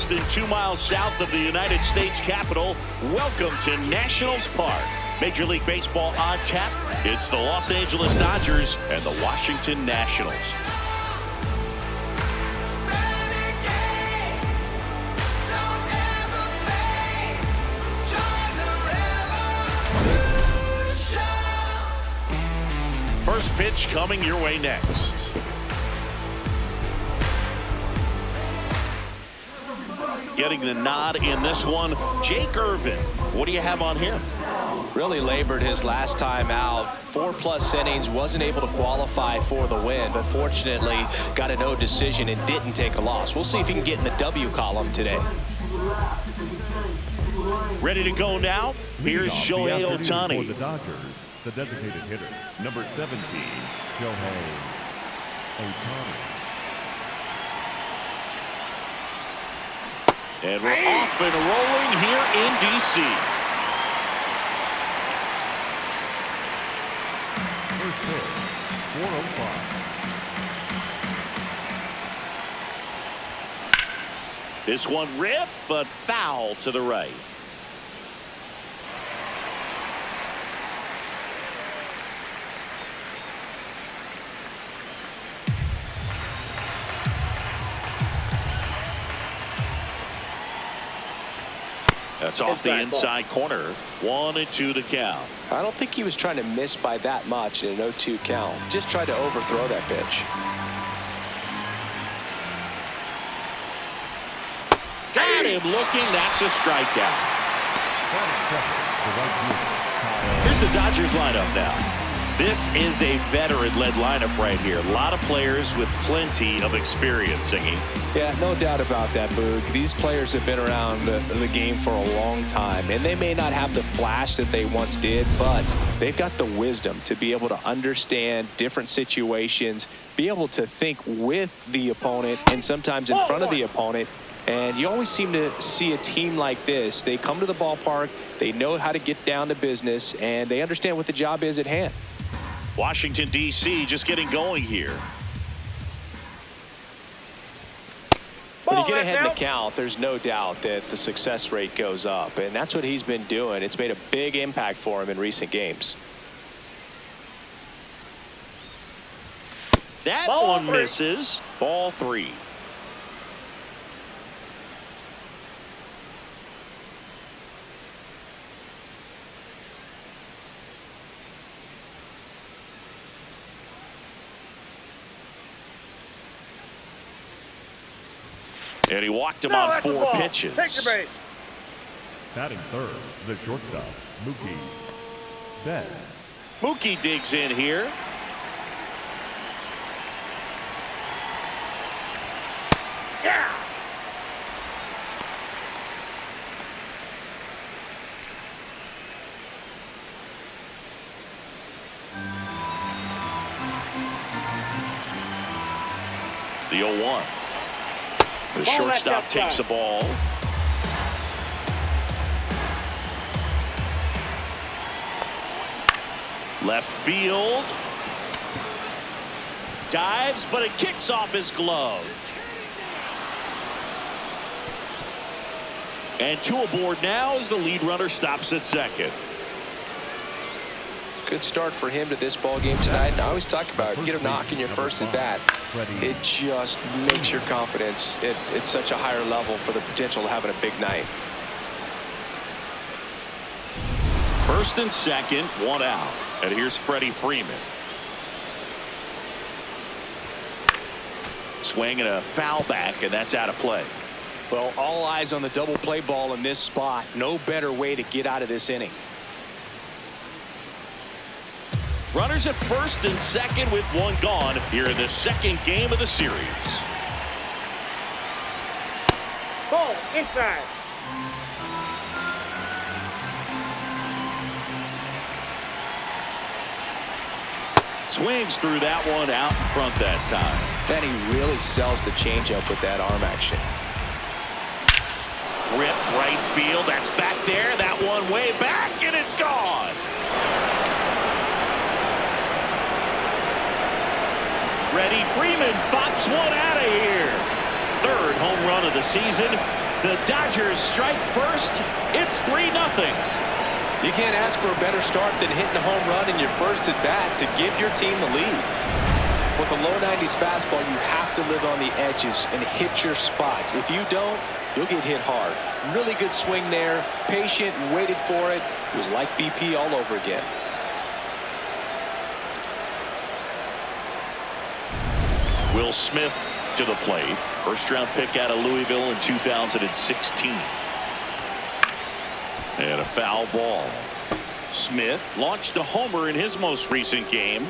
than 2 miles south of the United States Capitol. Welcome to Nationals Park. Major League Baseball on tap. It's the Los Angeles Dodgers and the Washington Nationals. First pitch coming your way next. Getting the nod in this one, Jake Irvin. What do you have on him? Really labored his last time out. 4+ innings, wasn't able to qualify for the win, but fortunately got a no decision and didn't take a loss. We'll see if he can get in the W column today. Ready to go now? Here's Shohei Ohtani. For the Dodgers, the designated hitter, number 17, Shohei Ohtani. And we're off and rolling here in D.C. First pitch, 405. This one ripped, but foul to the right. That's off the inside corner. 1-2 to count. I don't think he was trying to miss by that much in an 0-2 count. Just tried to overthrow that pitch. Got him looking. That's a strikeout. Here's the Dodgers lineup now. This is a veteran-led lineup right here. A lot of players with plenty of experience, Singy. Yeah, no doubt about that, Boog. These players have been around the game for a long time, and they may not have the flash that they once did, but they've got the wisdom to be able to understand different situations, be able to think with the opponent and sometimes in front of the opponent. And you always seem to see a team like this. They come to the ballpark, they know how to get down to business, and they understand what the job is at hand. Washington, D.C. just getting going here. When you get ahead in the count, there's no doubt that the success rate goes up, and that's what he's been doing. It's made a big impact for him in recent games. That one misses. Ball 3. And he walked him on 4 pitches. Take your base. Batting third, the shortstop, Mookie Betts. Mookie digs in here. Yeah. The 0-1. The shortstop takes the ball. Left field. Dives, but it kicks off his glove. And 2 aboard now as the lead runner stops at second. Good start for him to this ball game tonight. And I always talk about get a knock in your first at bat. It just makes your confidence at such a higher level for the potential of having a big night. First and second, 1 out. And here's Freddie Freeman. Swing and a foul back, and that's out of play. Well, all eyes on the double play ball in this spot. No better way to get out of this inning. Runners at first and second with 1 gone here in the second game of the series. Ball inside. Swings through that one out in front that time. Then he really sells the changeup with that arm action. Ripped right field. That's back there. That one way back, and it's gone. Freddie Freeman pops one out of here. 3rd home run of the season. The Dodgers strike first. It's 3-0. You can't ask for a better start than hitting a home run in your first at bat to give your team the lead. With a low 90s fastball, you have to live on the edges and hit your spots. If you don't, you'll get hit hard. Really good swing there. Patient, waited for it. It was like BP all over again. Will Smith to the plate. First round pick out of Louisville in 2016. And a foul ball. Smith launched a homer in his most recent game.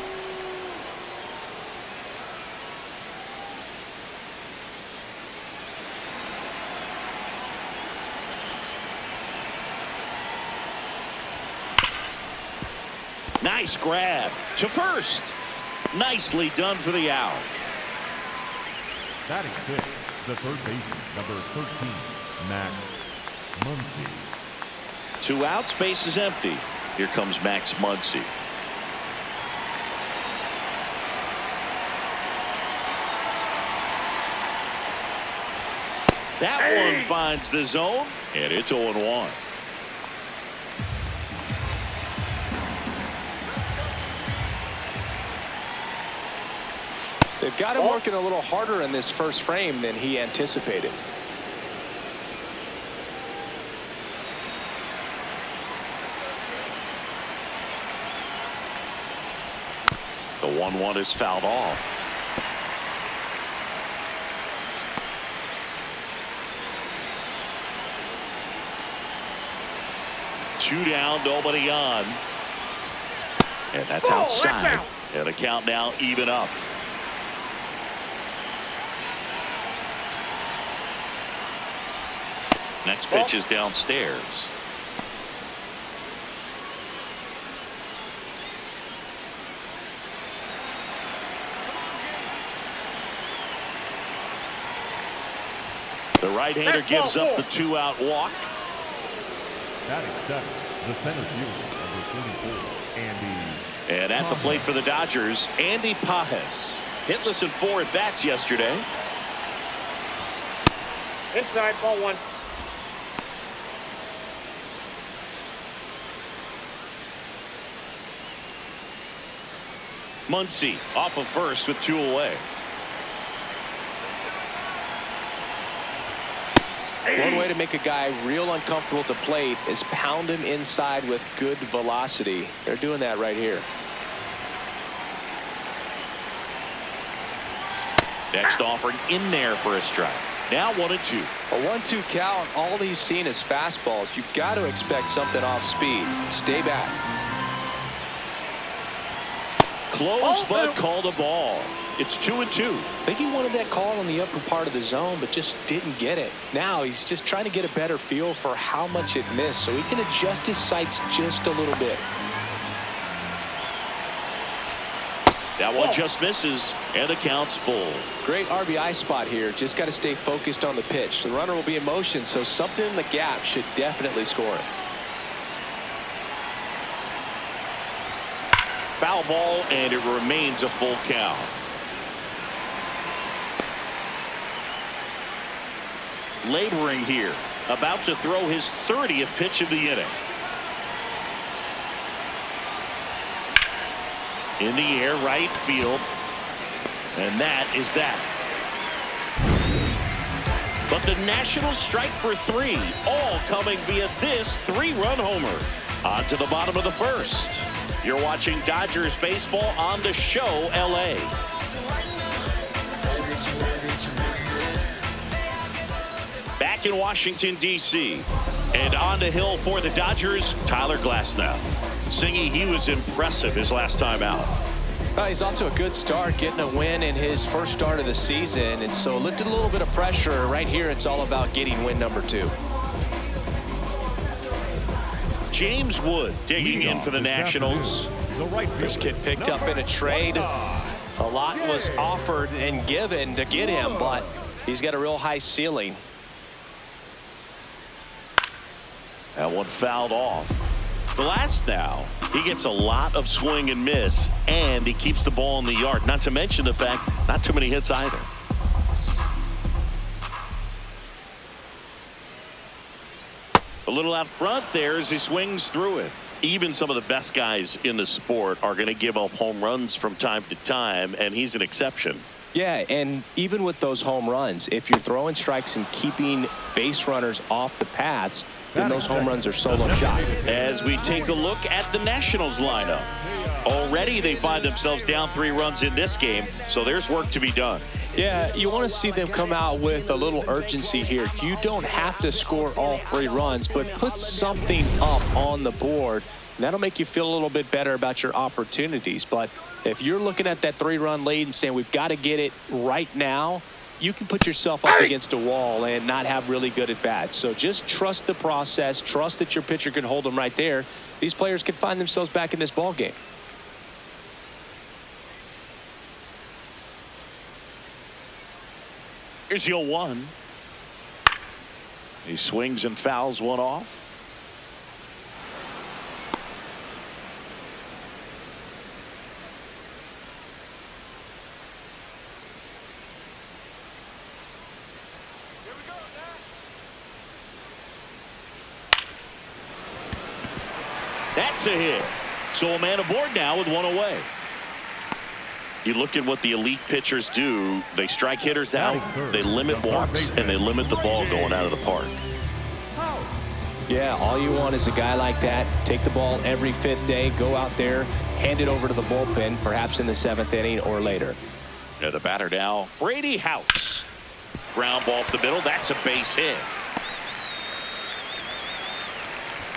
Nice grab to first. Nicely done for the out. Batting fifth, the third baseman, number 13, Max Muncy. 2 outs, base is empty. Here comes Max Muncy. That one finds the zone, and it's 0-1. They've got him working a little harder in this first frame than he anticipated. The 1-1 is fouled off. Two down, nobody on. And that's outside. And the count now even up. Next pitch is downstairs. The right-hander gives up the 2-out walk. Batting seventh, the center fielder, number 44, Andy. And at the plate for the Dodgers, Andy Pages. Hitless in 4 at-bats yesterday. Inside, ball 1. Muncy off of first with 2 away. One way to make a guy real uncomfortable at the plate is pound him inside with good velocity. They're doing that right here. Next offering in there for a strike. Now 1-2. A 1-2 count. All he's seen is fastballs. You've got to expect something off speed. Stay back. Close, but called a ball. It's 2-2. I think he wanted that call in the upper part of the zone, but just didn't get it. Now he's just trying to get a better feel for how much it missed so he can adjust his sights just a little bit. That one just misses, and the count's full. Great RBI spot here. Just got to stay focused on the pitch. The runner will be in motion, so something in the gap should definitely score it. Foul ball, and it remains a full count. Laboring here, about to throw his 30th pitch of the inning. In the air, right field, and that is that. But the Nationals strike for 3, all coming via this 3-run homer. On to the bottom of the first. You're watching Dodgers baseball on the show, LA. Back in Washington, D.C. And on the hill for the Dodgers, Tyler Glasnow. Singy, he was impressive his last time out. He's off to a good start, getting a win in his first start of the season, and so lifted a little bit of pressure. Right here, it's all about getting win number 2. James Wood digging in for the Nationals. This kid picked up in a trade. A lot was offered and given to get him, but he's got a real high ceiling. That one fouled off. Glasnow, he gets a lot of swing and miss, and he keeps the ball in the yard. Not to mention the fact, not too many hits either. A little out front there as he swings through it. Even some of the best guys in the sport are going to give up home runs from time to time, and he's an exception. Yeah, and even with those home runs, if you're throwing strikes and keeping base runners off the paths, then those home runs are solo shot. As we take a look at the Nationals lineup, already they find themselves down 3 runs in this game, so there's work to be done. Yeah, you want to see them come out with a little urgency here. You don't have to score all 3 runs, but put something up on the board. That'll make you feel a little bit better about your opportunities. But if you're looking at that 3-run lead and saying we've got to get it right now, you can put yourself up against a wall and not have really good at bats. So just trust the process. Trust that your pitcher can hold them right there. These players can find themselves back in this ball game. Here's your 1. He swings and fouls one off. That's a hit. So a man aboard now with 1 away. You look at what the elite pitchers do. They strike hitters out, they limit walks, and they limit the ball going out of the park. Yeah, all you want is a guy like that. Take the ball every 5th day, go out there, hand it over to the bullpen, perhaps in the 7th inning or later. Yeah, the batter now, Brady House. Ground ball up the middle. That's a base hit.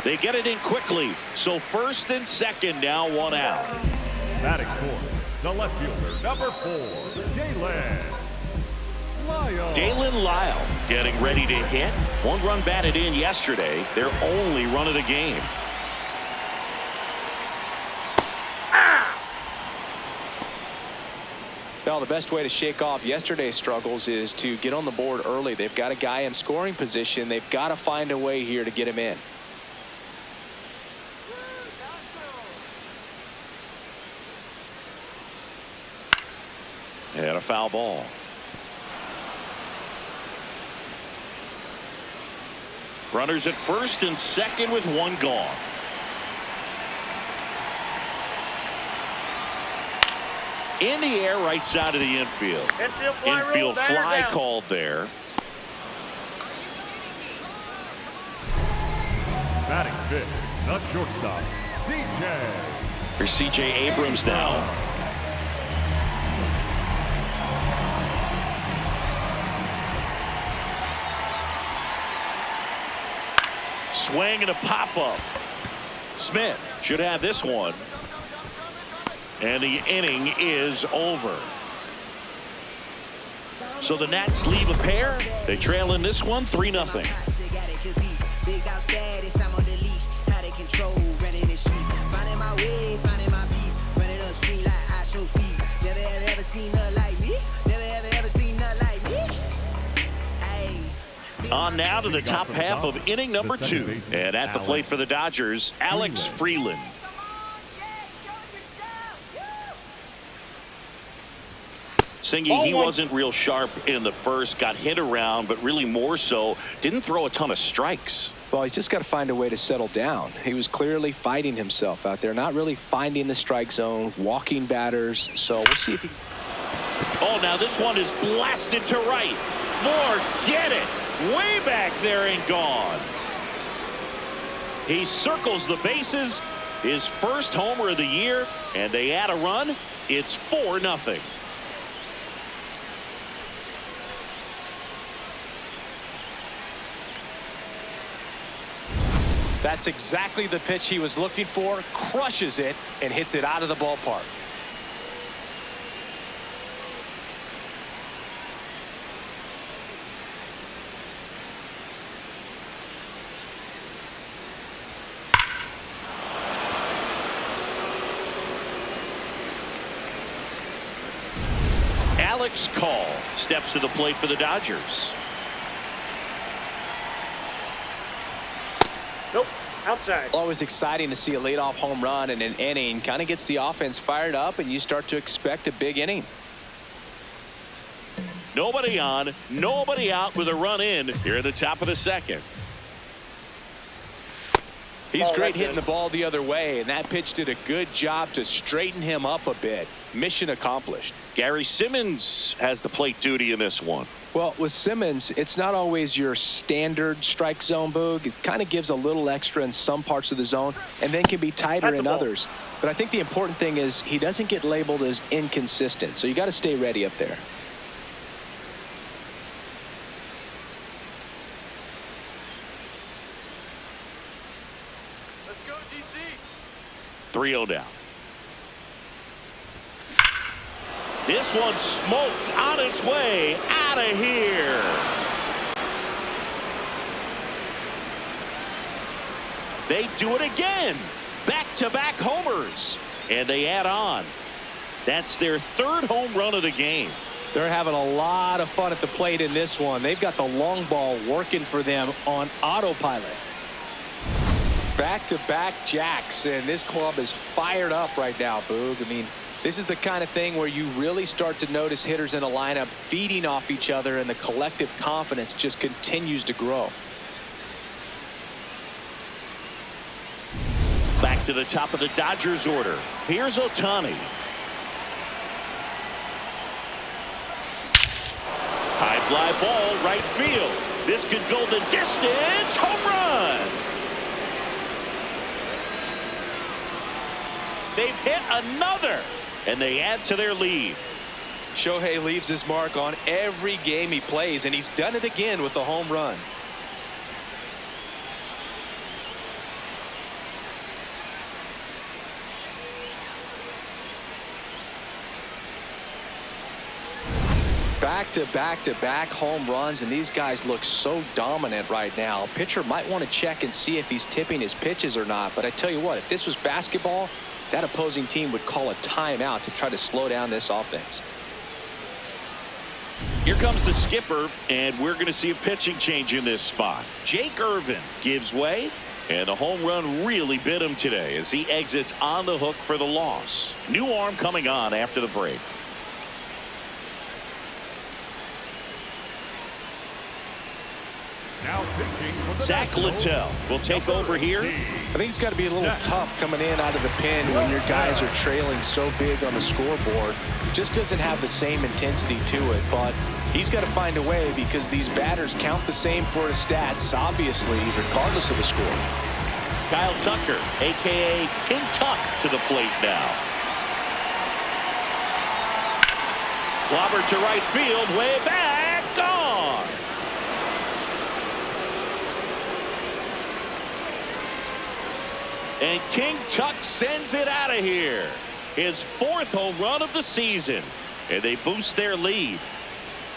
They get it in quickly. So 1st and 2nd now, 1 out. Batting fourth, the left fielder, number 4, Dalen Lyle getting ready to hit. 1 run batted in yesterday. Their only run of the game. Well, the best way to shake off yesterday's struggles is to get on the board early. They've got a guy in scoring position. They've got to find a way here to get him in. And a foul ball. Runners at 1st and 2nd with 1 gone. In the air, right side of the infield. Infield fly called there. Batting 5th, the shortstop, CJ. Here's C.J. Abrams now. Swing and a pop-up. Smith should have this one. And the inning is over. So the Nats leave a pair. They trail in this one 3-0. On now to the top half of inning number 2. And at the plate for the Dodgers, Alex Freeland. Singy, he wasn't real sharp in the first, got hit around, but really more so, didn't throw a ton of strikes. Well, he's just got to find a way to settle down. He was clearly fighting himself out there, not really finding the strike zone, walking batters. So we'll see if he... Oh, now this one is blasted to right. Forget it. Way back there and gone. He circles the bases. His first homer of the year, and they add a run. It's 4-0. That's exactly the pitch he was looking for. Crushes it and hits it out of the ballpark. Alex Call steps to the plate for the Dodgers. Nope, outside. Always exciting to see a leadoff home run in an inning. Kind of gets the offense fired up, and you start to expect a big inning. Nobody on, nobody out with a run in here at the top of the 2nd. He's great hitting the ball the other way, and that pitch did a good job to straighten him up a bit. Mission accomplished. Gary Simmons has the plate duty in this one. Well, with Simmons, it's not always your standard strike zone, Boog. It kind of gives a little extra in some parts of the zone and then can be tighter in others. But I think the important thing is he doesn't get labeled as inconsistent, so you got to stay ready up there. Let's go, DC. 3-0 down. This one smoked on its way out of here. They do it again. Back-to-back homers. And they add on. That's their third home run of the game. They're having a lot of fun at the plate in this one. They've got the long ball working for them on autopilot. Back-to-back jacks, and this club is fired up right now, Boog. I mean, this is the kind of thing where you really start to notice hitters in a lineup feeding off each other, and the collective confidence just continues to grow. Back to the top of the Dodgers order. Here's Ohtani. High fly ball, right field. This could go the distance. Home run. They've hit another, and they add to their lead. Shohei leaves his mark on every game he plays, and he's done it again with a home run. Back-to-back-to-back home runs, and these guys look so dominant right now. Pitcher might want to check and see if he's tipping his pitches or not, but I tell you what, if this was basketball, that opposing team would call a timeout to try to slow down this offense. Here comes the skipper, and we're going to see a pitching change in this spot. Jake Irvin gives way, and the home run really bit him today as he exits on the hook for the loss. New arm coming on after the break. Now pitching for the Zach Nationals, Littell will take over here. I think it's got to be a little tough coming in out of the pen when your guys are trailing so big on the scoreboard. Just doesn't have the same intensity to it, but he's got to find a way because these batters count the same for his stats, obviously, regardless of the score. Kyle Tucker, a.k.a. King Tuck, to the plate now. Clobber to right field, way back, gone. And King Tuck sends it out of here. His fourth home run of the season. And they boost their lead.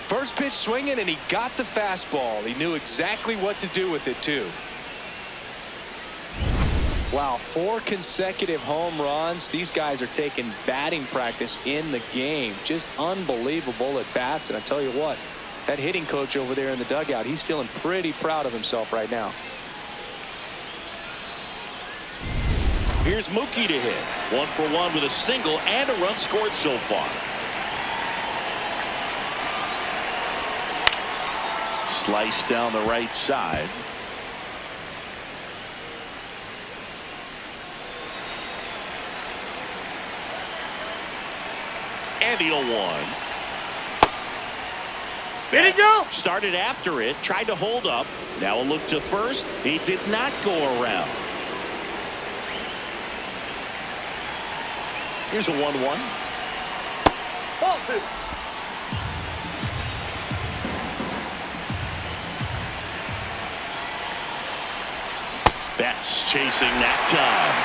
First pitch swinging, and he got the fastball. He knew exactly what to do with it, too. Wow, 4 consecutive home runs. These guys are taking batting practice in the game. Just unbelievable at bats. And I tell you what, that hitting coach over there in the dugout, he's feeling pretty proud of himself right now. Here's Mookie to hit. 1 for 1 with a single and a run scored so far. Slice down the right side. And the 0-1. Did he go? Started after it, tried to hold up. Now a look to first. He did not go around. Here's a 1-1. Ball 2. Betts chasing that time.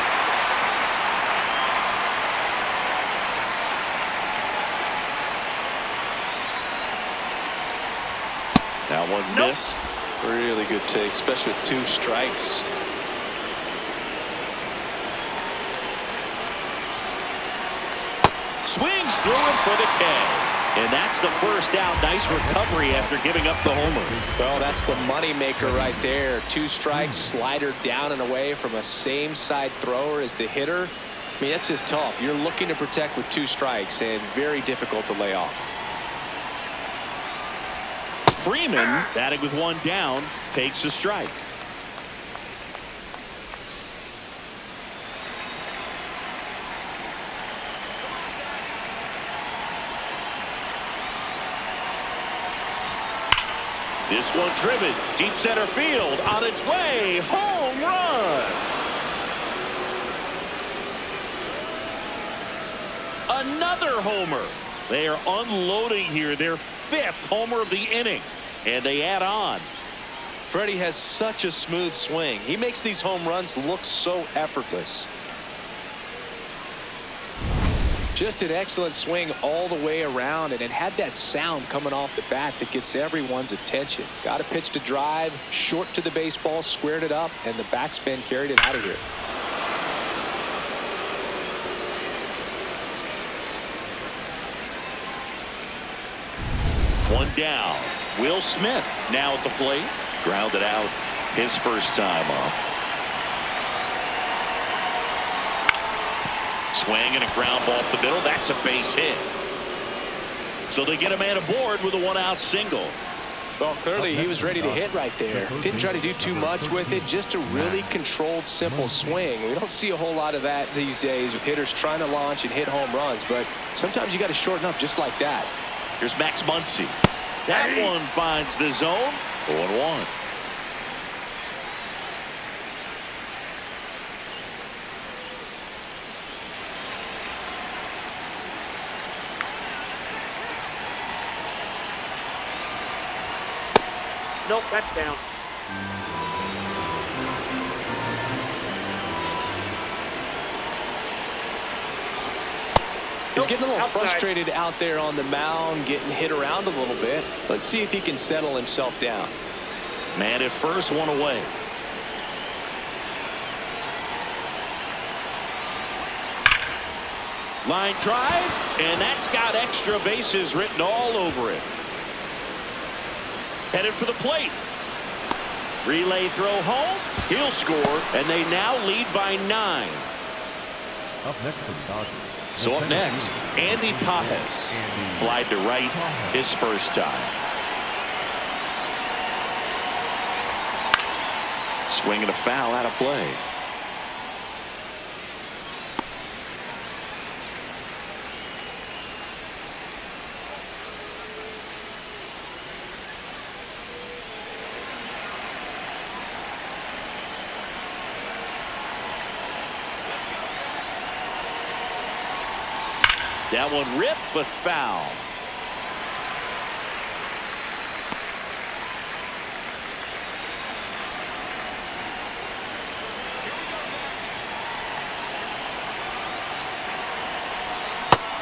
That one missed. Really good take, especially with 2 strikes. Swings through him for the K. And that's the first out. Nice recovery after giving up the homer. Well, that's the money maker right there. 2 strikes, slider down and away from a same side thrower as the hitter. I mean, that's just tough. You're looking to protect with 2 strikes and very difficult to lay off. Freeman, batting with 1 down, takes a strike. This one driven deep center field on its way. Home run. Another homer. They are unloading here. Their 5th homer of the inning. And they add on. Freddie has such a smooth swing. He makes these home runs look so effortless. Just an excellent swing all the way around, and it had that sound coming off the bat that gets everyone's attention. Got a pitch to drive, short to the baseball, squared it up, and the backspin carried it out of here. One down. Will Smith now at the plate. Grounded out his first time up. Swing and a ground ball up the middle. That's a base hit. So they get a man aboard with a 1-out single. Well, clearly he was ready to hit right there. Didn't try to do too much with it. Just a really controlled, simple swing. We don't see a whole lot of that these days with hitters trying to launch and hit home runs. But sometimes you got to shorten up just like that. Here's Max Muncy. That one finds the zone. 0-1. Nope, that's down. He's getting a little frustrated out there on the mound, getting hit around a little bit. Let's see if he can settle himself down. Man at first, 1 away. Line drive, and that's got extra bases written all over it. Headed for the plate. Relay throw home. He'll score, and they now lead by 9. Up next from Dodgers. So up next, Andy Pajes. Flied to right his first time. Swing and a foul out of play. That one ripped, but foul.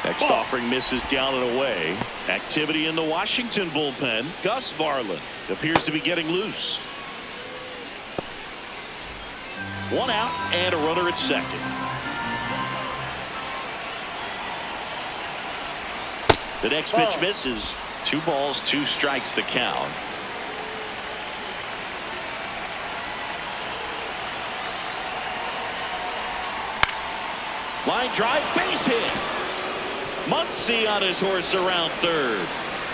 Next offering misses down and away. Activity in the Washington bullpen. Gus Varland appears to be getting loose. 1 out and a runner at second. The next pitch misses. 2 balls, 2 strikes the count. Line drive, base hit. Muncy on his horse around third.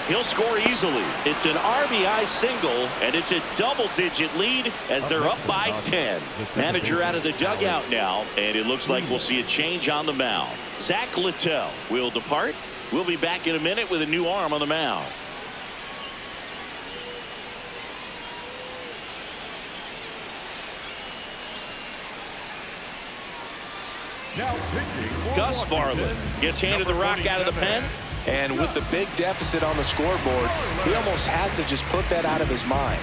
He'll score easily. It's an RBI single, and it's a double-digit lead as they're up by 10. Manager out of the dugout now, and it looks like we'll see a change on the mound. Zach Littell will depart. We'll be back in a minute with a new arm on the mound. Now pitching. Gus Varland gets handed the rock out of the pen. And with the big deficit on the scoreboard, he almost has to just put that out of his mind.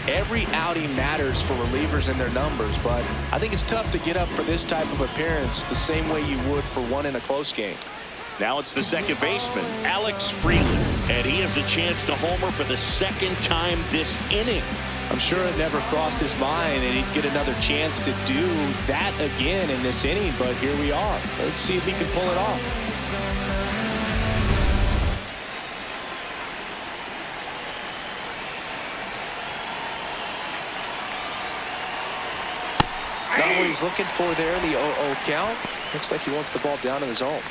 Every outing matters for relievers and their numbers, but I think it's tough to get up for this type of appearance the same way you would for one in a close game. Now it's the second baseman, Alex Freeland, and he has a chance to homer for the 2nd time this inning. I'm sure it never crossed his mind and he'd get another chance to do that again in this inning, but here we are. Let's see if he can pull it off. Not what he's looking for there in the 0-0 count. Looks like he wants the ball down in the zone.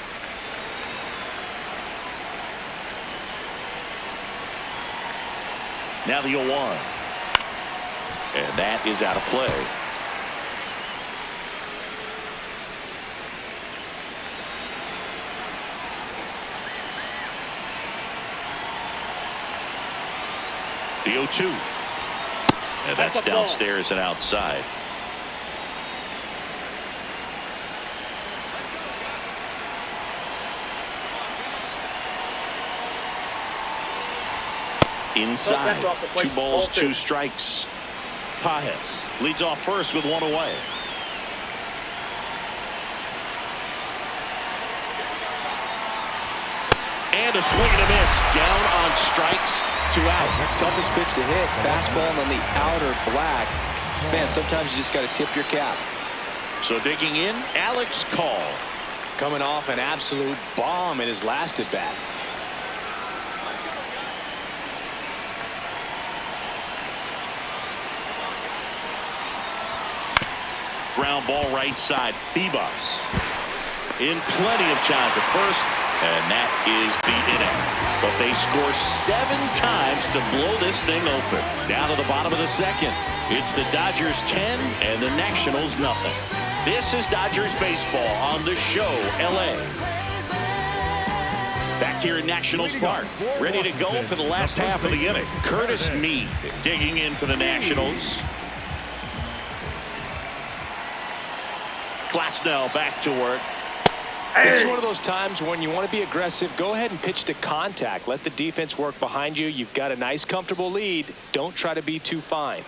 Now the 0-1. And that is out of play. The The 0-2. And that's downstairs and outside. Inside. 2 balls, 2 strikes. Pages leads off first with 1 away. And a swing and a miss. Down on strikes, 2 out. Toughest pitch to hit. Fastball on the outer black. Man, sometimes you just got to tip your cap. So digging in, Alex Call. Coming off an absolute bomb in his last at bat. Ground ball right side. Bebas in plenty of time to first, and that is the inning. But they score 7 times to blow this thing open. Down to the bottom of the second. It's the Dodgers 10 and the Nationals nothing. This is Dodgers baseball on the show, LA. Back here in Nationals Park, ready to go for the last half of the inning. Curtis Mead digging in for the Nationals. Glasnow back to work. This is one of those times when you want to be aggressive. Go ahead and pitch to contact. Let the defense work behind you. You've got a nice, comfortable lead. Don't try to be too fine.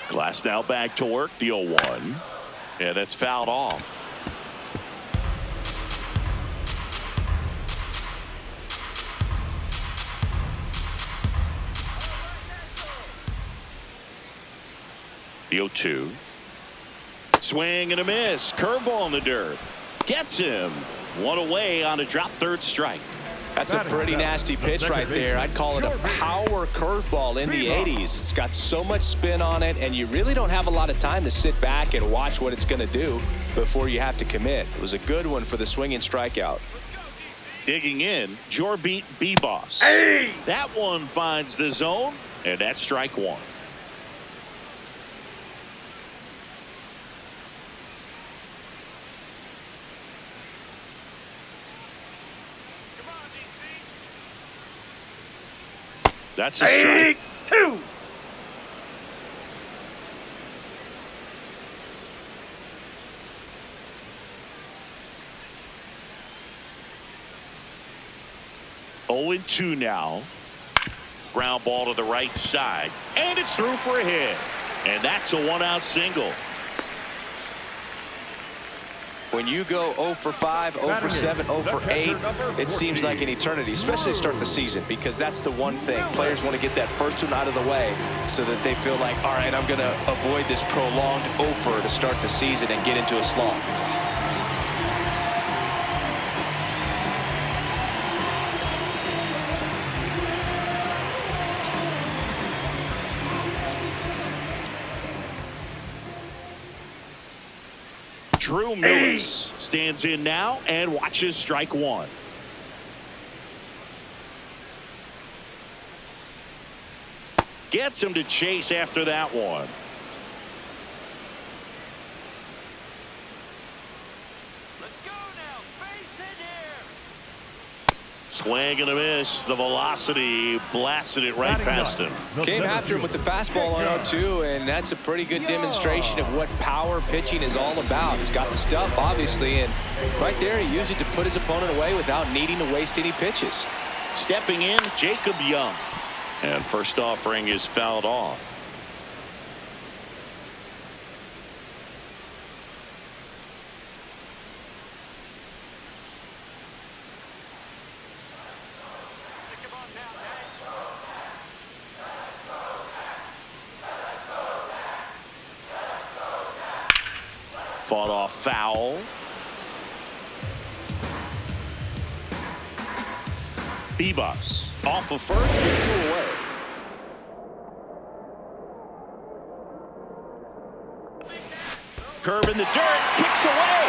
Glasnow back to work. The 0-1. Yeah, that's fouled off. The 0-2. Swing and a miss. Curveball in the dirt. Gets him. 1 away on a drop third strike. That's a pretty nasty pitch right there. I'd call it a power curveball in the 80s. It's got so much spin on it, and you really don't have a lot of time to sit back and watch what it's going to do before you have to commit. It was a good one for the swinging strikeout. Digging in, Jorbeat Bebas. That one finds the zone, and that's strike 1. That's a strike. 2. Oh, 0-2 now. Ground ball to the right side, and it's through for a hit, and that's a 1-out single. When you go 0 for 5, 0 for 7, 0 for 8, it seems like an eternity, especially to start the season, because that's the one thing. Players want to get that first one out of the way so that they feel like, all right, I'm going to avoid this prolonged 0 for to start the season and get into a slump. Drew Millis stands in now and watches strike 1. Gets him to chase after that one. Let's go now. Face in here. Swing and a miss. The velocity blasted it right past him. Came after him with the fastball on 0-2, and that's a pretty good demonstration of what power pitching is all about. He's got the stuff, obviously, and right there he used it to put his opponent away without needing to waste any pitches. Stepping in, Jacob Young. And first offering is fouled off. Fought off foul. Bebas off of first, 2 away. Curve in the dirt, kicks away.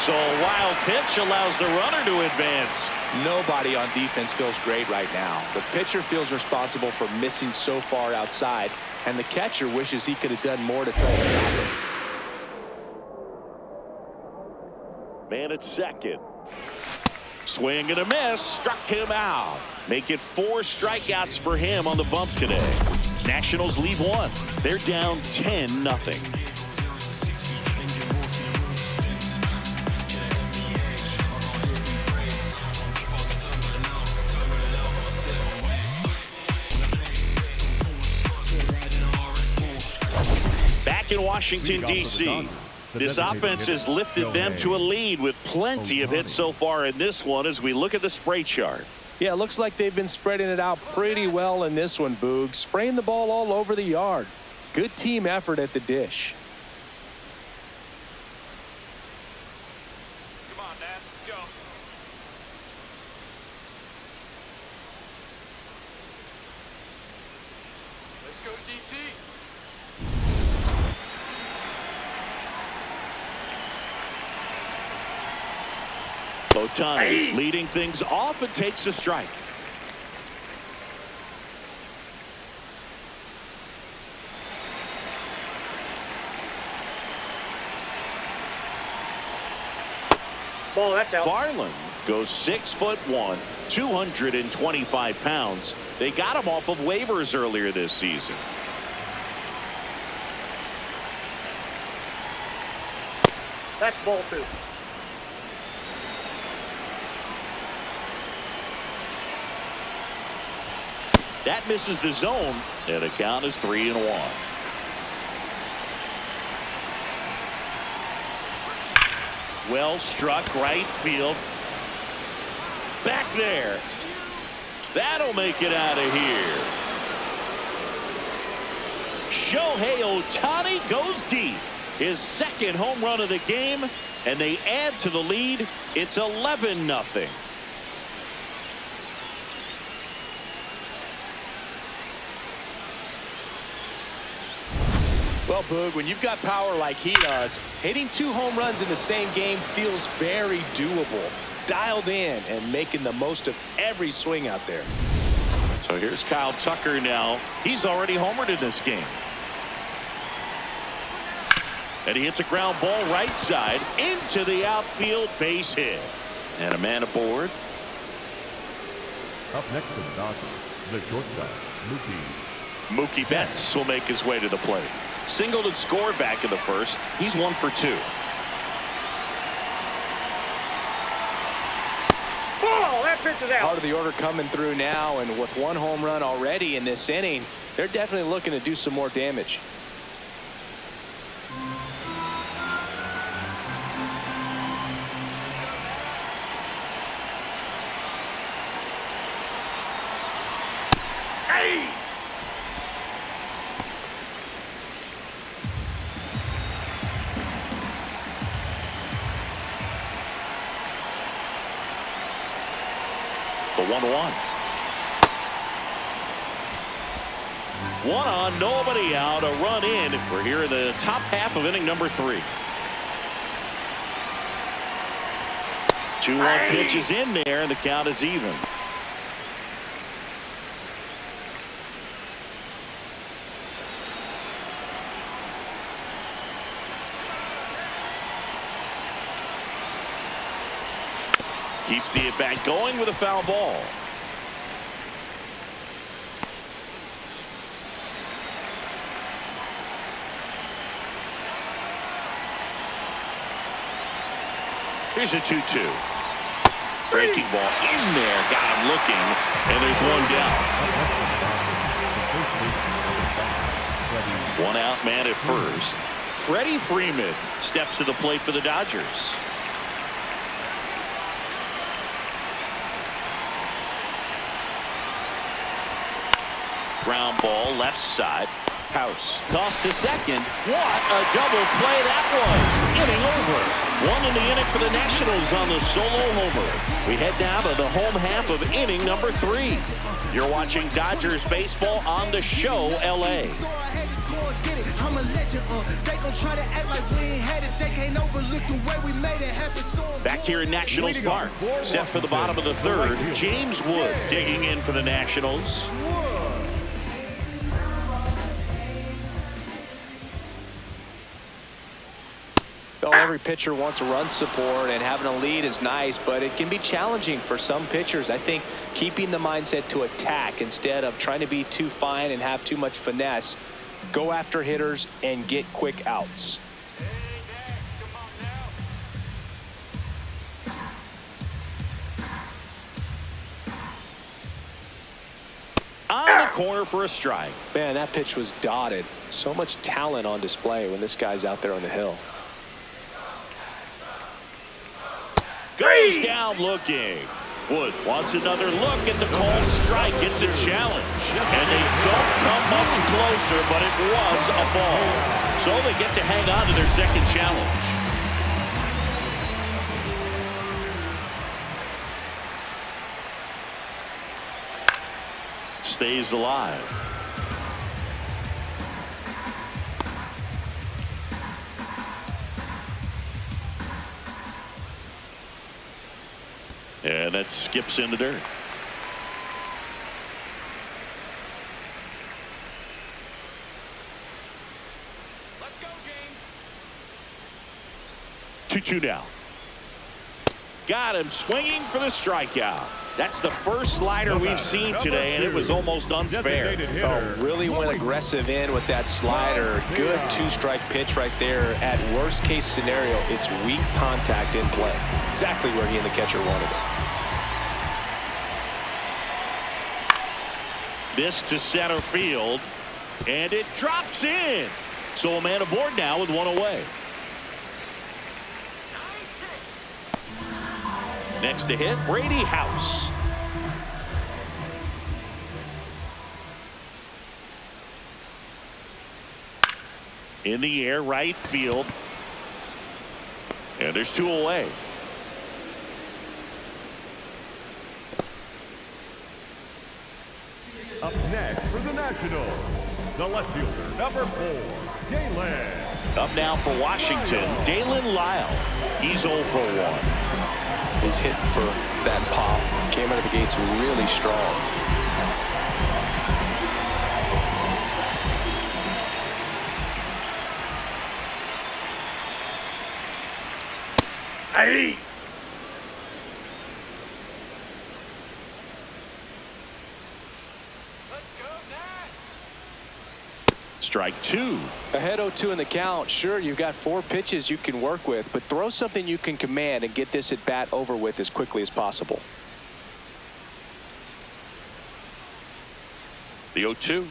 So a wild pitch allows the runner to advance. Nobody on defense feels great right now. The pitcher feels responsible for missing so far outside, and the catcher wishes he could have done more to try to stop it. Man at second. Swing and a miss. Struck him out. Make it 4 strikeouts for him on the bump today. Nationals lead 1. They're down 10-0. Back in Washington, D.C., this offense has lifted them to a lead with plenty of hits so far in this one as we look at the spray chart. Yeah, it looks like they've been spreading it out pretty well in this one, Boog. Spraying the ball all over the yard. Good team effort at the dish. Come on, Nats, let's go. Let's go, DC. Ohtani leading things off and takes a strike. Ball, that's out. Farland goes 6'1", 225 pounds. They got him off of waivers earlier this season. That's ball 2. That misses the zone, and the count is 3-1. Well struck right field. Back there. That'll make it out of here. Shohei Ohtani goes deep. His 2nd home run of the game, and they add to the lead. It's 11-0. Well, Boog, when you've got power like he does, hitting 2 home runs in the same game feels very doable. Dialed in and making the most of every swing out there. So here's Kyle Tucker now. He's already homered in this game. And he hits a ground ball right side into the outfield, base hit. And a man aboard. Up next to the Dodgers, the shortstop, Mookie Betts will make his way to the plate. Singled and scored back in the first. He's 1 for 2. Ball, that pitch is out. Part of the order coming through now, and with 1 home run already in this inning, they're definitely looking to do some more damage. The 1-1. 1 on, nobody out, a run in. We're here in the top half of inning number 3. 2-1 pitch is in there, and the count is even. Keeps the at-bat going with a foul ball. Here's a 2-2. Breaking ball in there. Got him looking. And there's 1 down. 1 out, man at first. Freddie Freeman steps to the plate for the Dodgers. Ground ball left side. House tossed to second. What a double play that was. Inning over. 1 in the inning for the Nationals on the solo homer. We head down to the home half of inning number 3. You're watching Dodgers baseball on the show LA. I'm a legend, they gon' try to act like we ain't had it. They can't overlook the way we made it happen. Back here in Nationals Park, set for the bottom of the 3rd. James Wood digging in for the Nationals. Well, every pitcher wants run support, and having a lead is nice, but it can be challenging for some pitchers. I think keeping the mindset to attack instead of trying to be too fine and have too much finesse, go after hitters and get quick outs. On the corner for a strike. Man, that pitch was dotted. So much talent on display when this guy's out there on the hill. Goes down looking. Wood wants another look at the called strike. It's a challenge. And they don't come much closer, but it was a ball. So they get to hang on to their second challenge. Stays alive. And that skips in the dirt. Let's go, James. 2-2 now. Got him swinging for the strikeout. That's the first slider we've seen today, and it was almost unfair. Oh, really went aggressive in with that slider. Good two-strike pitch right there. At worst case scenario, it's weak contact in play. Exactly where he and the catcher wanted it. This to center field, and it drops in. So a man aboard now with one away. Next to hit, Brady House. In the air, right field. And there's two away. Up next for the Nationals, the left fielder, number 4, Galen. Up now for Washington, Dalen Lyle. He's 0 for 1. He's hitting for that pop. Came out of the gates really strong. Hey! Strike 2. Ahead 0-2 in the count. Sure, you've got 4 pitches you can work with, but throw something you can command and get this at bat over with as quickly as possible. The 0-2.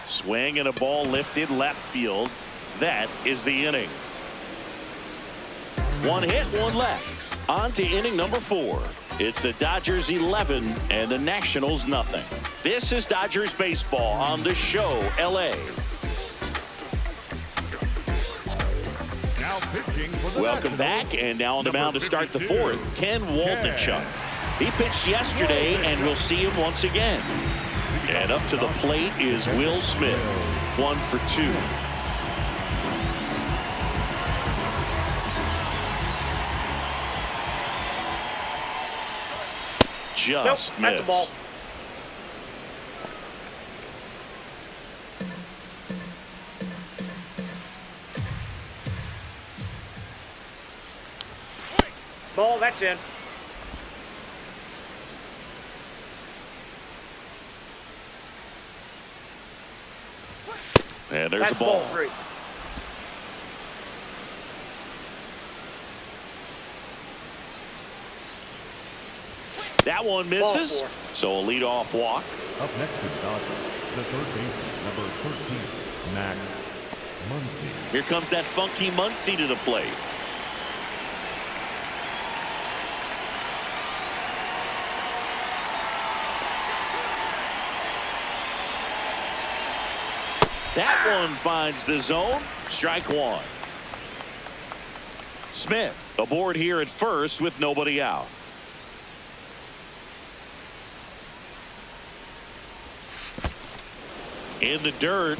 Swing and a ball lifted left field. That is the inning. 1 hit, 1 left. On to inning number 4. It's the Dodgers 11 and the Nationals nothing. This is Dodgers baseball on the show, LA. Now pitching for the Welcome back, and now on the mound to start the 4th, Ken Waldichuk. He pitched yesterday, and we'll see him once again. And up to the plate is Will Smith, 1 for 2. Just Nope, that's a ball. missed. Ball, that's in. And there's That's a ball. ball 3. That one misses. Ball 4. So a leadoff walk. Up next to the Dodgers, the third baseman, number 13, Max Muncy. Here comes that funky Muncy to the plate. That one finds the zone. Strike 1. Smith aboard here at first with nobody out. In the dirt.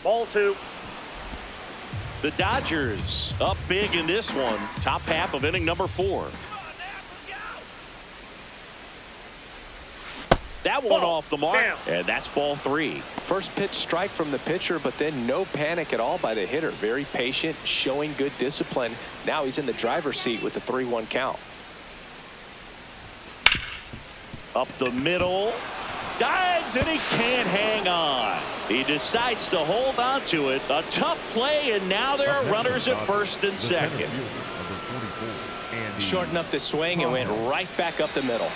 Ball 2. The Dodgers up big in this one. Top half of inning number 4. That one off the mark. Down. And that's ball 3. First pitch strike from the pitcher, but then no panic at all by the hitter. Very patient, showing good discipline. Now he's in the driver's seat with the 3-1 count. Up the middle. Dives, and he can't hang on. He decides to hold on to it. A tough play, and now there are runners at first and second. Shortened up the swing and went right back up the middle.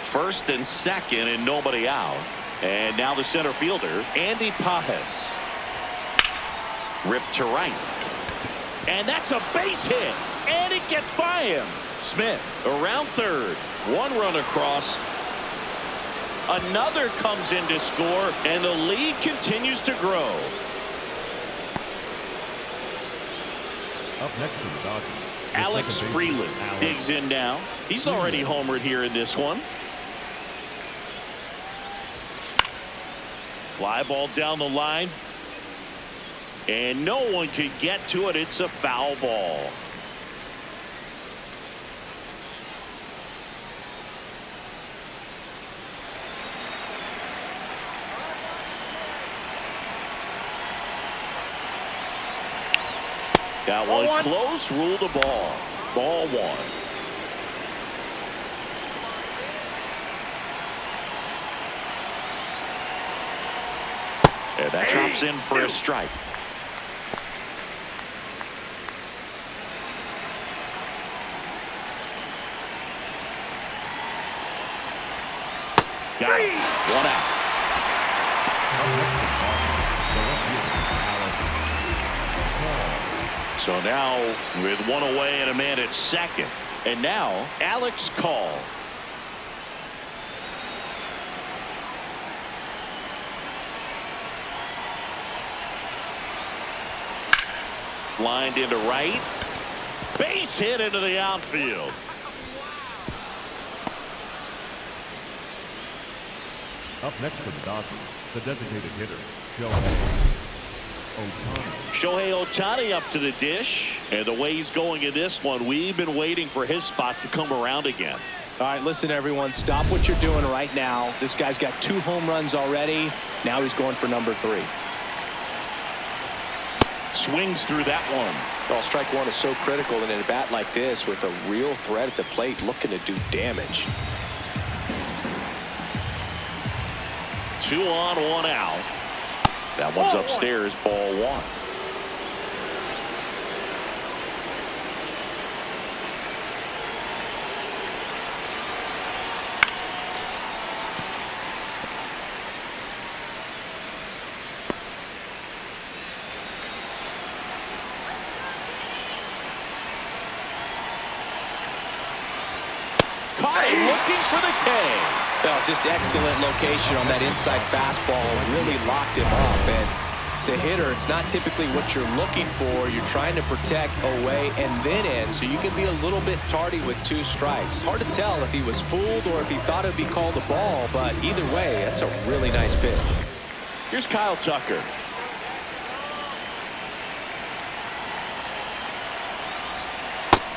First and second, and nobody out. And now the center fielder, Andy Pajes. Ripped to right. And that's a base hit. And it gets by him. Smith around third. One run across. Another comes in to score, and the lead continues to grow. Up next to the Dodgers, the Alex second baseman, Freeland Alex digs in now. He's already homered here in this one. Fly ball down the line. And no one can get to it. It's a foul ball. Got one close, rule the ball. Ball 1. And that drops in for a strike. Got it. One out. So now with one away and a man at second. And now Alex Call. Lined into right. Base hit into the outfield. Up next for the Dodgers, the designated hitter, Shohei Ohtani up to the dish, and the way he's going in this one, we've been waiting for his spot to come around again. All right, listen, everyone, stop what you're doing right now. This guy's got 2 home runs already. Now he's going for number 3. Swings through that one. Well, strike 1 is so critical in a bat like this with a real threat at the plate looking to do damage. 2 on, 1 out. That one's upstairs, ball 1. Caught him looking for the K. Well, just excellent location on that inside fastball. Really locked him up. And as a hitter, it's not typically what you're looking for. You're trying to protect away and then in, so you can be a little bit tardy with 2 strikes. Hard to tell if he was fooled or if he thought it'd be called a ball, but either way, that's a really nice pitch. Here's Kyle Tucker.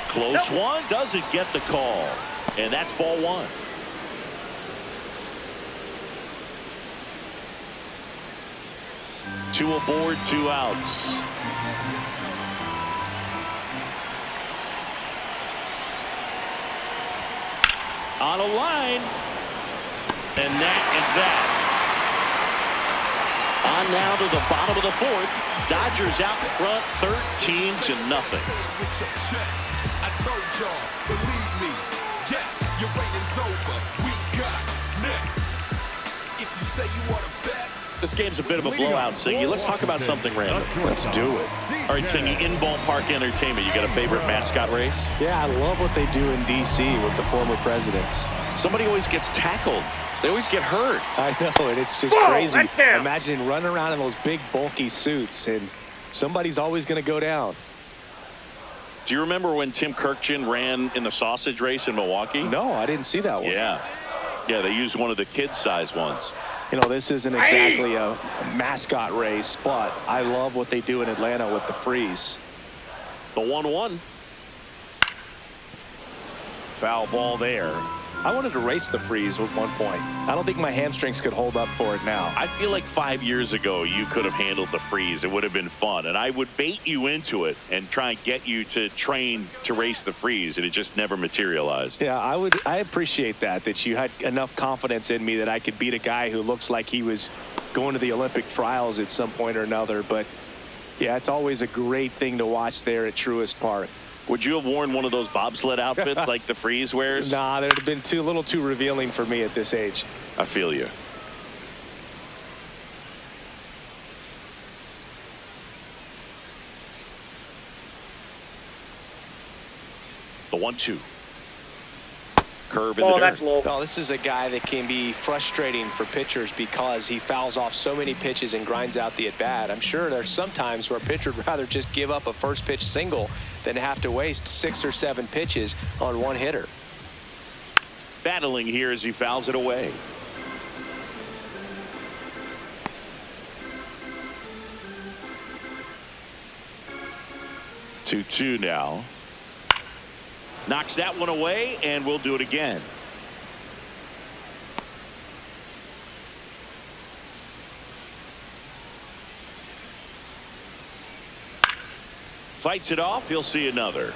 Close one, doesn't get the call. And that's ball 1. Two aboard, 2 outs. On a line. And that is that. On now to the bottom of the 4th. Dodgers out in front, 13-0. I told y'all, believe me. Yes, your reigning's over. We got next. If you say you are the best. This game's a bit of a blowout, Singy. Let's talk about something random. Let's do it. All right, Singy, in ballpark entertainment, you got a favorite mascot race? Yeah, I love what they do in D.C. with the former presidents. Somebody always gets tackled. They always get hurt. I know, and it's just crazy. Imagine running around in those big, bulky suits, and somebody's always going to go down. Do you remember when Tim Kirkjian ran in the sausage race in Milwaukee? No, I didn't see that one. Yeah. Yeah, they used one of the kid-sized ones. You know, this isn't exactly a mascot race, but I love what they do in Atlanta with the freeze. The 1-1. Foul ball there. I wanted to race the freeze at one point. I don't think my hamstrings could hold up for it now. I feel like 5 years ago you could have handled the freeze. It would have been fun, and I would bait you into it and try and get you to train to race the freeze, and it just never materialized. Yeah, I appreciate that you had enough confidence in me that I could beat a guy who looks like he was going to the Olympic trials at some point or another. But yeah, it's always a great thing to watch there at Truist Park. Would you have worn one of those bobsled outfits like the freeze wears? Nah, they'd have been a little too revealing for me at this age. I feel you. The 1-2. Curve in the dirt. That's low. No, this is a guy that can be frustrating for pitchers because he fouls off so many pitches and grinds out the at-bat. I'm sure there's some times where a pitcher would rather just give up a first pitch single than have to waste 6 or 7 pitches on one hitter. Battling here as he fouls it away. Two now. Knocks that one away, and we'll do it again. Fights it off. He'll see another.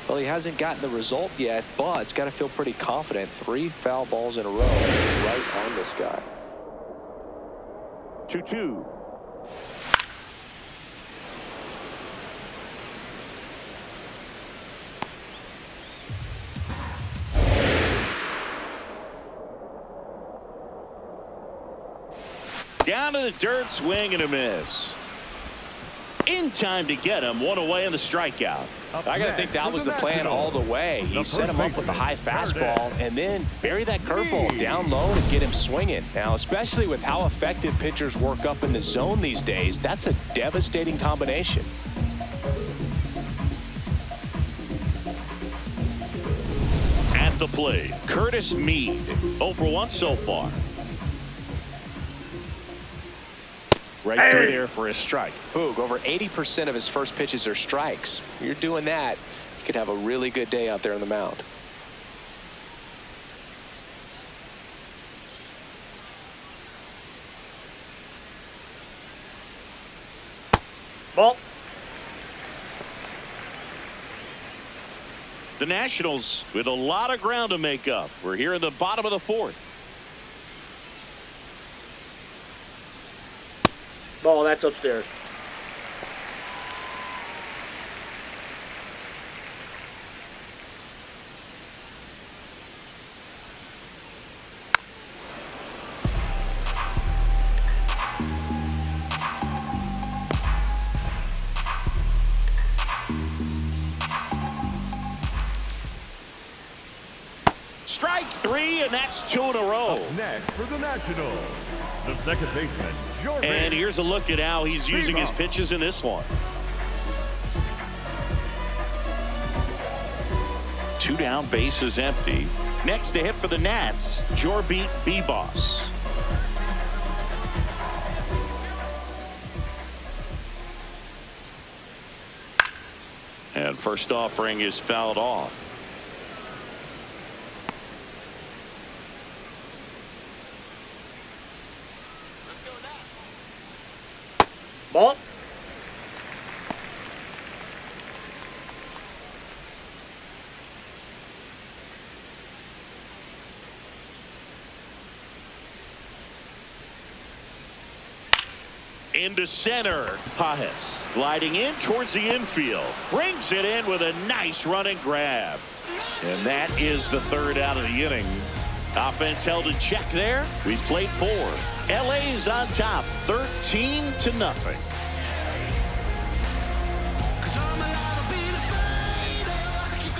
Well, he hasn't gotten the result yet, but it's got to feel pretty confident. 3 foul balls in a row right on this guy. 2-2. Down to the dirt, swing and a miss. In time to get him. One away in the strikeout. I got to think that was the plan all the way. He set him up with a high fastball and then bury that curveball down low to get him swinging. Now, especially with how effective pitchers work up in the zone these days, that's a devastating combination. At the plate, Curtis Mead. 0 for 1 so far. Right through there for a strike. Boog, over 80% of his first pitches are strikes. You're doing that, you could have a really good day out there on the mound. Ball. The Nationals with a lot of ground to make up. We're here in the bottom of the 4th. Ball, that's upstairs. Strike 3, and that's 2 in a row. Next for the Nationals, the second baseman, Jordan. And here's a look at how he's using his pitches in this one. 2 down, base is empty. Next to hit for the Nats, Jorbit Bebos. And first offering is fouled off. Ball. Into center. Pajes gliding in towards the infield. Brings it in with a nice running grab. And that is the 3rd out of the inning. Offense held in check there. We've played 4. LA's on top, 13-0.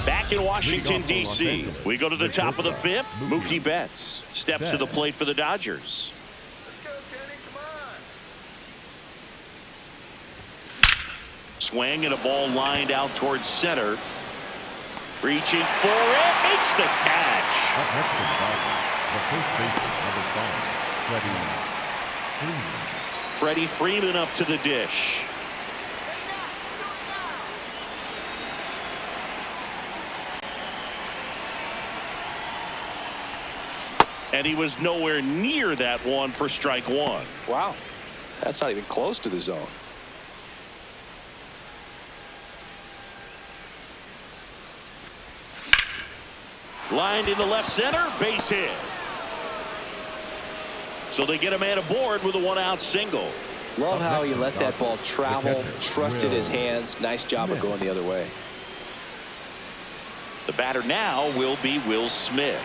Back in Washington, D.C., we go to the top of the 5th. Mookie Betts steps to the plate for the Dodgers. Let's go, Kenny. Come on. Swing and a ball lined out towards center. Reaching for it, makes the catch. Up next for the Dodgers, the first baseman, number 5, Freddie Freeman up to the dish. And he was nowhere near that one for strike one. Wow. That's not even close to the zone. Lined into left center, base hit. So they get a man aboard with a one-out single. Love how he let that ball travel, trusted his hands. Nice job of going the other way. The batter now will be Will Smith.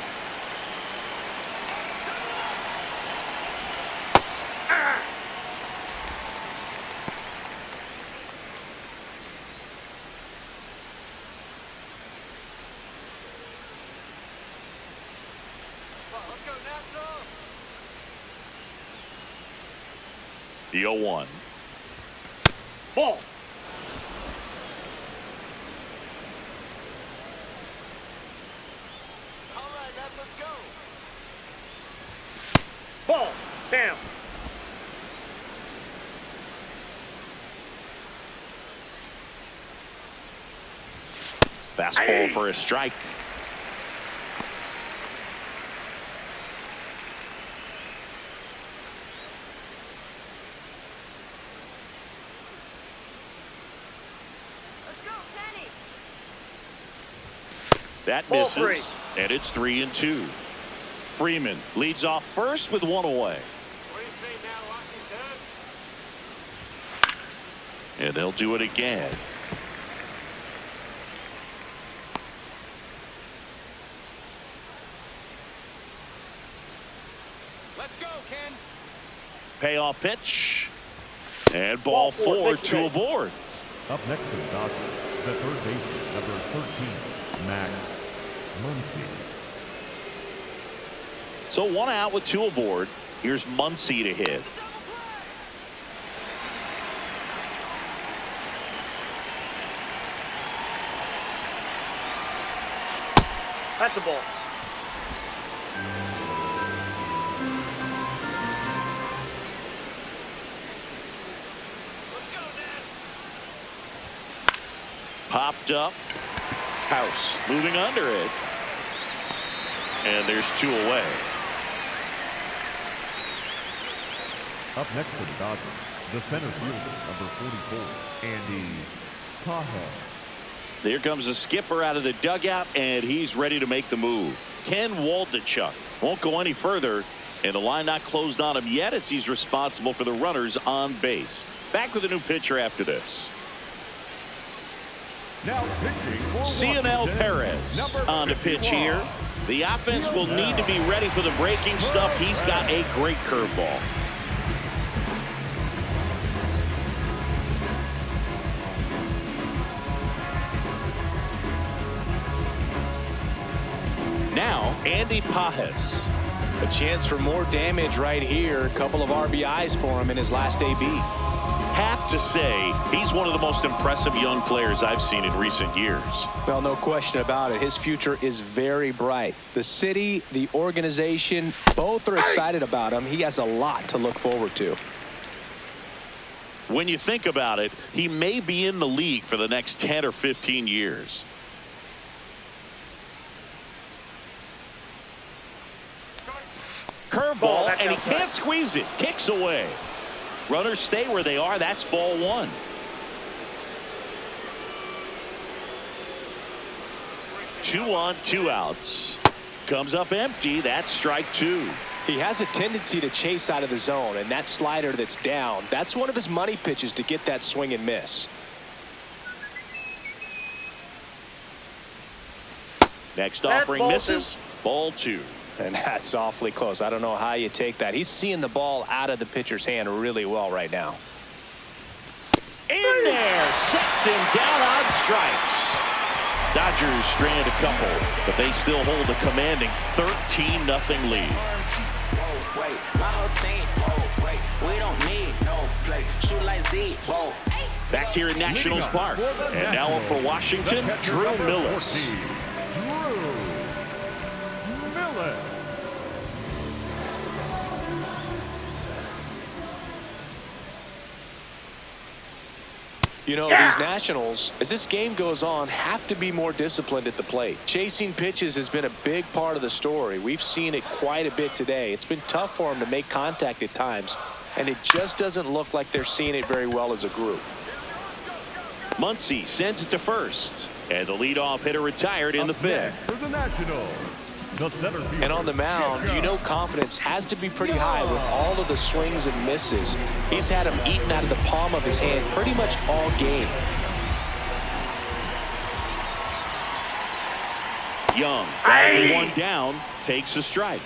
The 0-1. Ball. All right, let's go. Ball. Down. Fastball for a strike. That misses, and it's 3-2. Freeman leads off first with one away. What do you say now, Washington? And they'll do it again. Let's go, Ken. Payoff pitch. And ball four, two aboard. Up next to the Dodgers, the third baseman, number 13, Max Muncy. So one out with two aboard. Here's Muncy to hit. That's a ball. Popped up. House moving under it. And there's two away. Up next to the Dodgers, the center fielder, number 44, Andy Paja. There comes the skipper out of the dugout, and he's ready to make the move. Ken Waldichuk won't go any further, and the line not closed on him yet as he's responsible for the runners on base. Back with a new pitcher after this. Now pitching for Cionel Washington, Perez number on the pitch 51. here. The offense will need to be ready for the breaking stuff. He's got a great curveball. Now, Andy Pajas. A chance for more damage right here. A couple of RBIs for him in his last AB. Have to say, he's one of the most impressive young players I've seen in recent years. Well, no question about it. His future is very bright. The city, the organization, both are excited about him. He has a lot to look forward to. When you think about it, he may be in the league for the next 10 or 15 years. Curveball, and he can't squeeze it. Kicks away. Runners stay where they are. That's ball one. Two on, two outs. Comes up empty. That's strike two. He has a tendency to chase out of the zone, and that slider that's down, that's one of his money pitches to get that swing and miss. Next offering misses. Ball two. And that's awfully close. I don't know how you take that. He's seeing the ball out of the pitcher's hand really well right now. In there, sets him down on strikes. Dodgers strand a couple, but they still hold a commanding 13-0 lead. Back here at Nationals Park, and now up for Washington, Drew Millis. You know, these Nationals, as this game goes on, have to be more disciplined at the plate. Chasing pitches has been a big part of the story. We've seen it quite a bit today. It's been tough for them to make contact at times, and it just doesn't look like they're seeing it very well as a group. Muncy sends it to first, and the leadoff hitter retired in the fifth. For the Nationals, the center fielder. And on the mound, you know confidence has to be pretty high with all of the swings and misses. He's had them eaten out of the palm of his hand pretty much all game. Young, batting one down, takes a strike.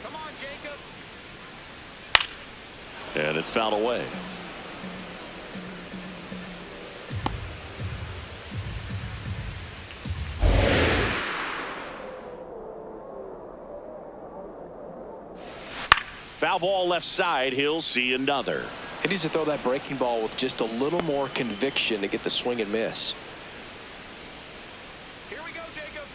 Come on, Jacob. And it's fouled away. Foul ball left side. He'll see another. He needs to throw that breaking ball with just a little more conviction to get the swing and miss. Here we go, Jacob.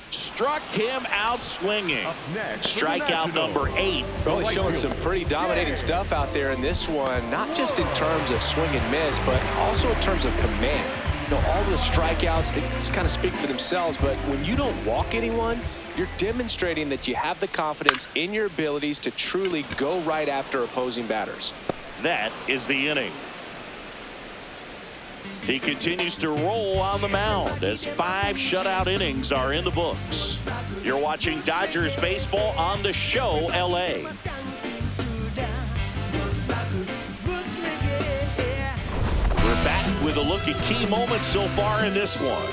Struck him out swinging. Up next, Strikeout number 8. Really showing some pretty dominating stuff out there in this one, not just in terms of swing and miss, but also in terms of command. You know, all the strikeouts, they just kind of speak for themselves, but when you don't walk anyone, you're demonstrating that you have the confidence in your abilities to truly go right after opposing batters. That is the inning. He continues to roll on the mound as 5 shutout innings are in the books. You're watching Dodgers baseball on the show, LA. We're back with a look at key moments so far in this one.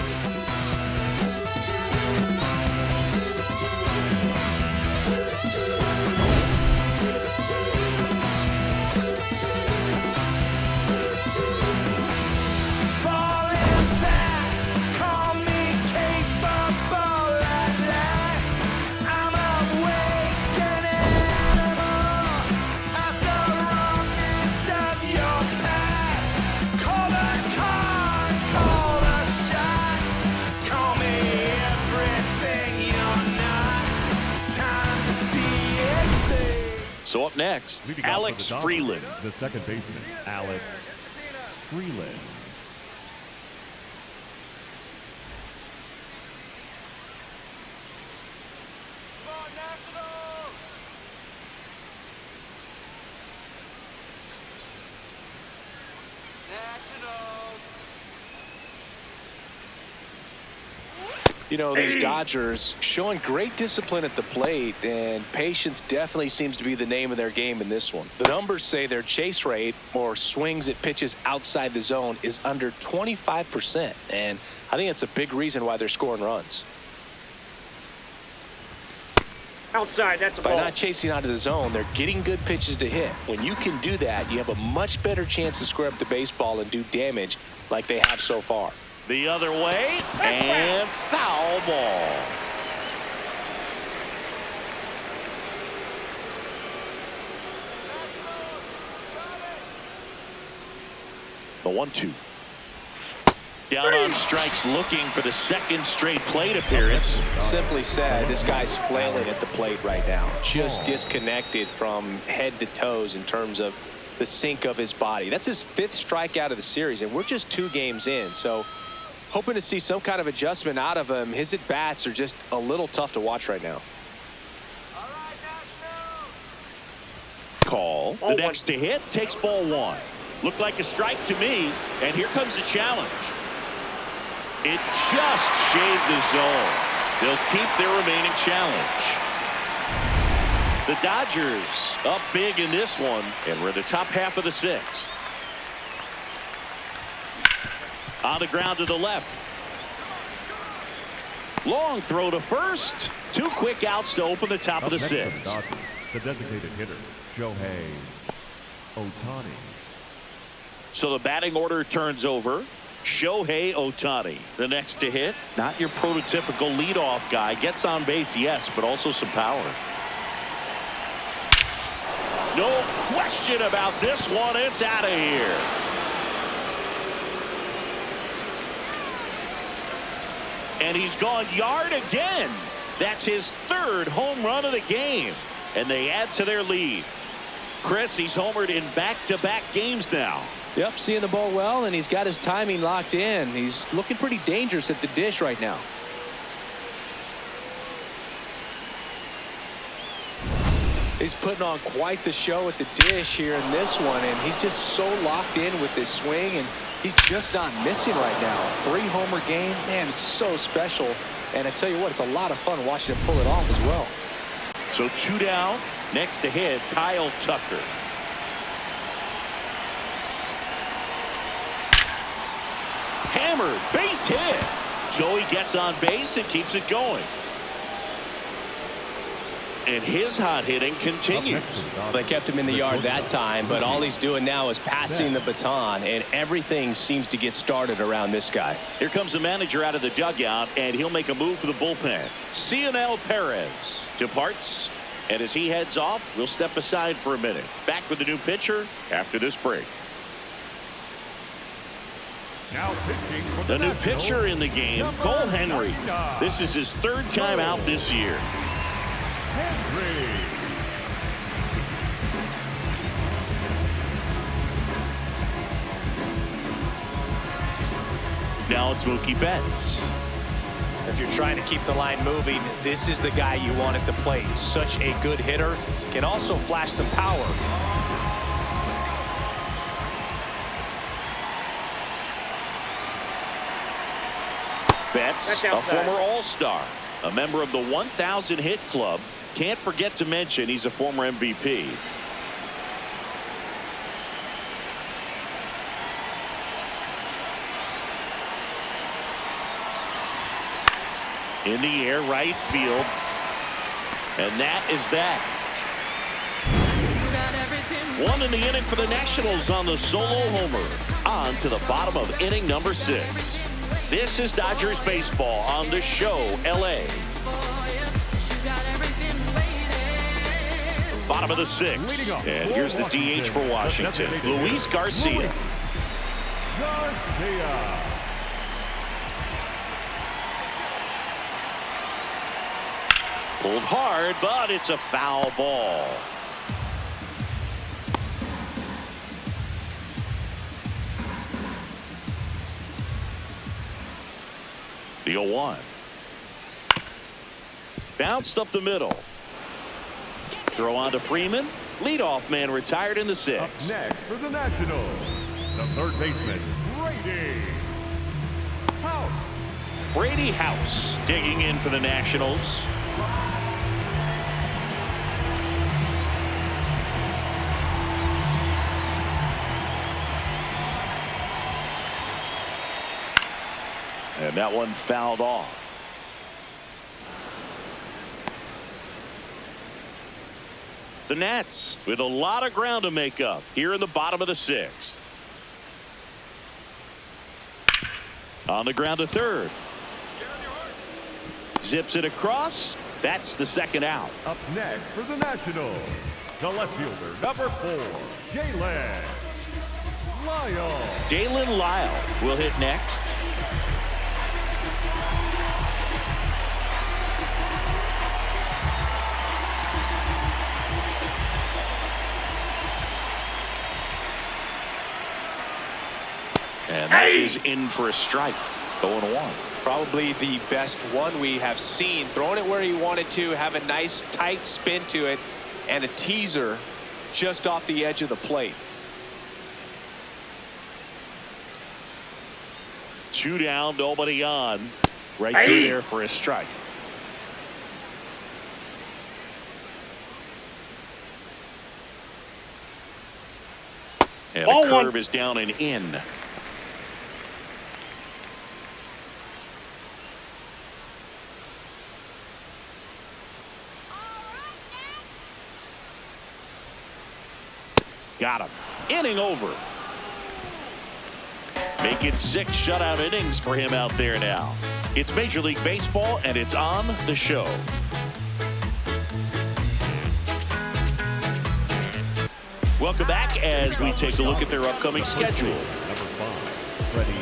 So up next, Leading off Alex for the Dodgers, Freeland. The second baseman, Alex Freeland. Come on, Nationals. Nationals. You know, these Dodgers showing great discipline at the plate, and patience definitely seems to be the name of their game in this one. The numbers say their chase rate, or swings at pitches outside the zone, is under 25%, and I think that's a big reason why they're scoring runs. Outside, that's a By ball. not chasing out of the zone, they're getting good pitches to hit. When you can do that, you have a much better chance to square up the baseball and do damage like they have so far. The other way, and foul ball. The 1-2. Down on strikes, looking for the second straight plate appearance. Simply said, this guy's flailing at the plate right now. Just disconnected from head to toes in terms of the sink of his body. That's his 5th strikeout of the series, and we're just 2 games in. So hoping to see some kind of adjustment out of him. His at-bats are just a little tough to watch right now. All right, Nationals. Call. The next to hit takes ball 1. Looked like a strike to me, and here comes the challenge. It just shaved the zone. They'll keep their remaining challenge. The Dodgers up big in this one, and we're in the top half of the 6th. On the ground to the left. Long throw to first. 2 quick outs to open the top of the 6th. Dodgers, the designated hitter, Shohei Ohtani. So the batting order turns over. Shohei Ohtani, the next to hit. Not your prototypical leadoff guy. Gets on base, yes, but also some power. No question about this one. It's out of here. And he's gone yard again. That's his 3rd home run of the game. and they add to their lead. Chris, he's homered in back-to-back games now. Yep, seeing the ball well, and he's got his timing locked in. He's looking pretty dangerous at the dish right now. He's putting on quite the show at the dish here in this one, and he's just so locked in with this swing, and he's just not missing right now. 3-homer game, man, it's so special. And I tell you what, it's a lot of fun watching him pull it off as well. So 2 down. Next to hit, Kyle Tucker. Hammered, base hit. Joey gets on base and keeps it going. And his hot hitting continues. They kept him in the yard that time, but all he's doing now is passing the baton, and everything seems to get started around this guy. Here comes the manager out of the dugout, and he'll make a move for the bullpen. Cionel Perez departs, and as he heads off, we'll step aside for a minute. Back with the new pitcher after this break. Now pitching for The new pitcher in the game, Cole Henry. This is his 3rd time out this year. Henry. Now it's Mookie Betts. If you're trying to keep the line moving, this is the guy you want at the plate. Such a good hitter. Can also flash some power. Betts, That's a outside. former All-Star, a member of the 1,000 hit club. Can't forget to mention he's a former MVP. In the air, right field. And that is that. 1 in the inning for the Nationals on the solo homer. On to the bottom of inning number 6. This is Dodgers baseball on the show, LA. Bottom of the 6th. And here's the DH for Washington, Luis Garcia. Garcia. Pulled hard, but it's a foul ball. The 0-1. Bounced up the middle. Throw on to Freeman. Leadoff man retired in the 6th. Up next for the Nationals, the 3rd baseman, Brady House. Brady House digging in for the Nationals. And that one fouled off. The Nats with a lot of ground to make up here in the bottom of the 6th. On the ground to 3rd. Zips it across. That's the 2nd out. Up next for the Nationals, the left fielder, number 4, Jalen Lyle. Dalen Lyle will hit next. And that is in for a strike. 0-1. Probably the best one we have seen. Throwing it where he wanted to, have a nice tight spin to it, and a teaser just off the edge of the plate. 2 down, nobody on. Right through there for a strike. And the curve is down and in. Got him. Inning over. Make it 6 shutout innings for him out there now. It's Major League Baseball, and it's on the show. Welcome back as we take a look at their upcoming schedule. Number 5, Freddie.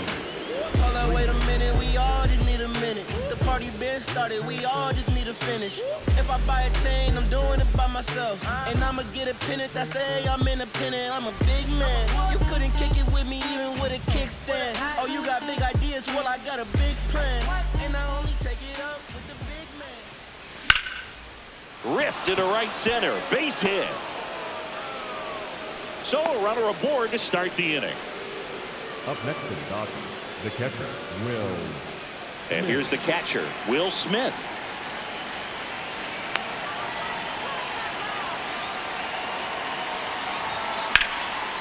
Hold on, wait a minute, we all just need a minute. The already been started, we all just need to finish. If I buy a chain, I'm doing it by myself. And I'ma get a pennant that say I'm independent. I'm a big man. You couldn't kick it with me even with a kickstand. Oh, you got big ideas? Well, I got a big plan. And I only take it up with the big man. Ripped to the right center. Base hit. So a runner aboard to start the inning. Up next to the Dodgers, the catcher, Will. And here's the catcher, Will Smith.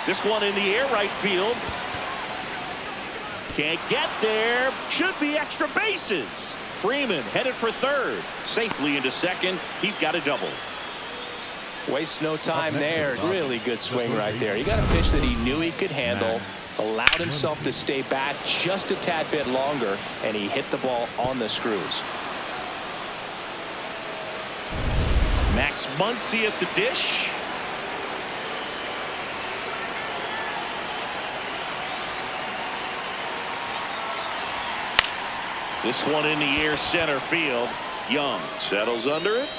This one in the air, right field. Can't get there. Should be extra bases. Freeman headed for third. Safely into second. He's got a double. Wastes no time there. Really good swing right there. He got a pitch that he knew he could handle. Allowed himself to stay back just a tad bit longer, and he hit the ball on the screws. Max Muncy at the dish. This one in the air, center field. Young settles under it.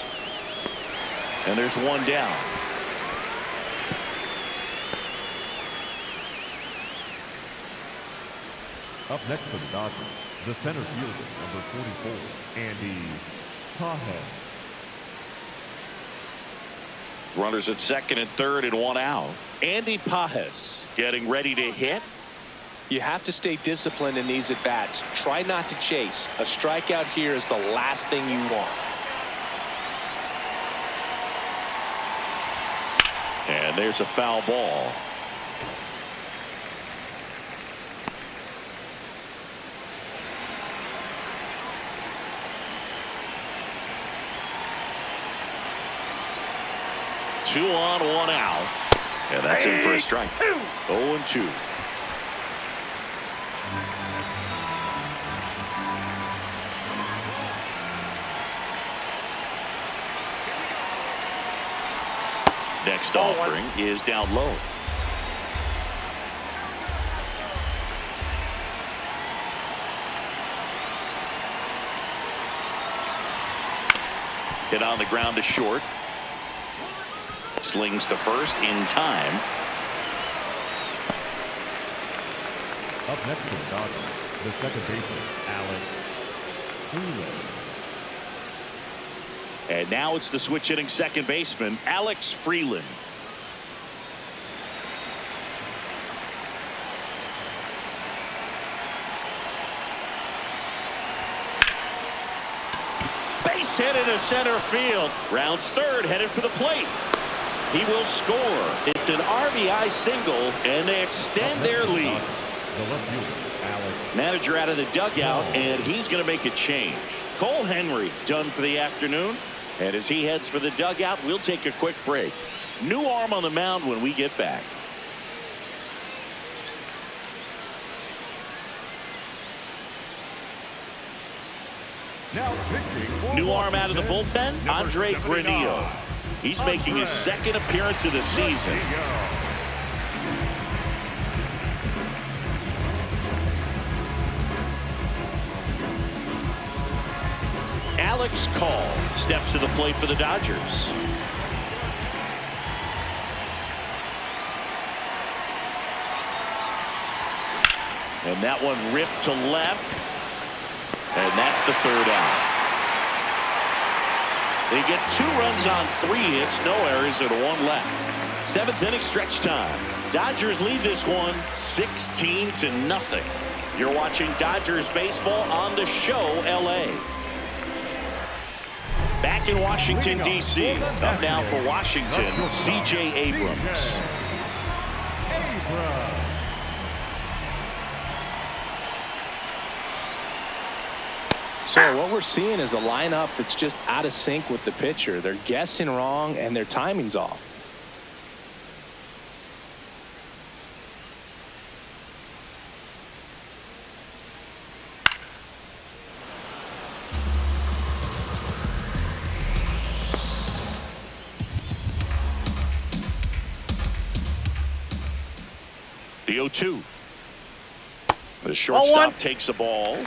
And there's one down. Up next for the Dodgers, the center fielder, number 44, Andy Pajes. Runners at second and third and one out. Andy Pajes getting ready to hit. You have to stay disciplined in these at-bats. Try not to chase. A strikeout here is the last thing you want. And there's a foul ball. Two on, one out. And that's in for a strike. 0-2. Next offering is down low. Hit on the ground to short. Slings to first in time. Up next to the Dodgers, the second baseman, Alex Freeland. And now it's the switch hitting second baseman, Alex Freeland. Base hit into center field. Rounds third, headed for the plate. He will score. It's an RBI single, and they extend their lead. Manager out of the dugout, and he's going to make a change. Cole Henry done for the afternoon. And as he heads for the dugout, we'll take a quick break. New arm on the mound when we get back. Now pitching. New arm out of the bullpen, Andre Granillo. He's making his second appearance of the season. Alex Call steps to the plate for the Dodgers. And that one ripped to left. And that's the third out. They get 2 runs on 3 hits, no errors, and 1 left. 7th inning stretch time. Dodgers lead this one 16-0. You're watching Dodgers baseball on the show, LA. Back in Washington, D.C. Up now for Washington, C.J. Abrams. So what we're seeing is a lineup that's just out of sync with the pitcher. They're guessing wrong, and their timing's off. The 0-2. The shortstop takes the ball.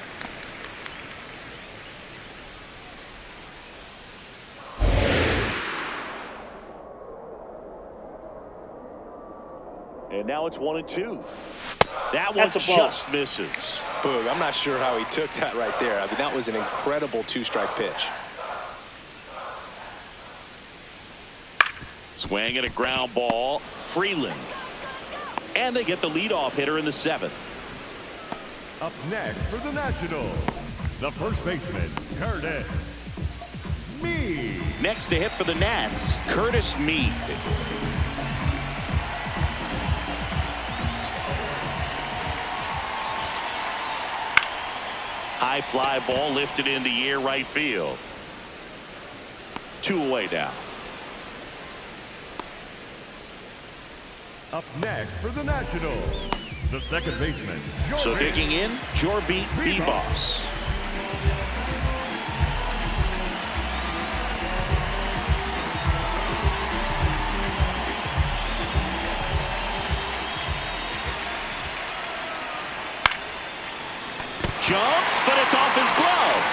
And now it's 1-2. That one That's a ball. just misses. Boog, I'm not sure how he took that right there. I mean, that was an incredible two-strike pitch. Swing and a ground ball. Freeland. And they get the leadoff hitter in the 7th. Up next for the Nationals, the first baseman, Curtis Mead. Next to hit for the Nats, Curtis Mead. High fly ball lifted in the air right field. 2 away now. Up next for the Nationals, the second baseman, So Jorge digging in, Jorge Bebos. Jumps, but it's off his glove.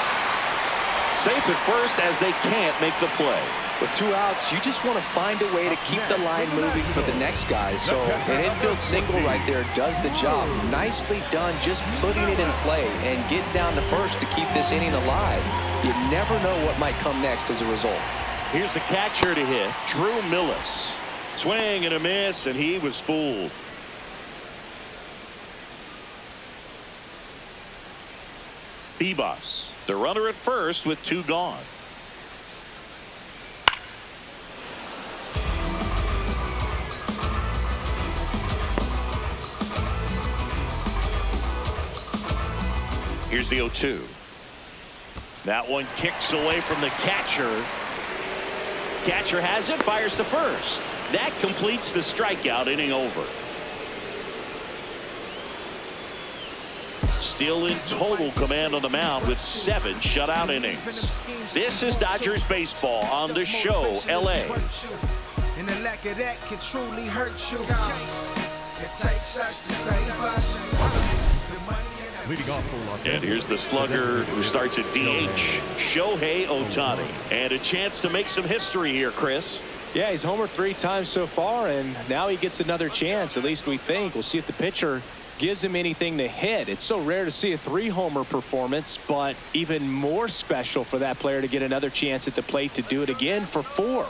Safe at first as they can't make the play. With 2 outs, you just want to find a way to keep the line moving for the next guy. So an infield single right there does the job. Nicely done, just putting it in play and getting down to first to keep this inning alive. You never know what might come next as a result. Here's the catcher to hit, Drew Millis. Swing and a miss, and he was fooled. Bebos, the runner at first with 2 gone. Here's the 0-2. That one kicks away from the catcher. Catcher has it, fires to first. That completes the strikeout, inning over. Still in total command on the mound with 7 shutout innings. This is Dodgers baseball on the show, LA. And the lack of that can truly hurt you. It takes us to save us. leading off for Los And here's the slugger who starts at DH, Shohei Ohtani. And a chance to make some history here, Chris. Yeah, he's homered 3 times so far, and now he gets another chance, at least we think. We'll see if the pitcher gives him anything to hit. It's so rare to see a 3-homer performance, but even more special for that player to get another chance at the plate to do it again for 4.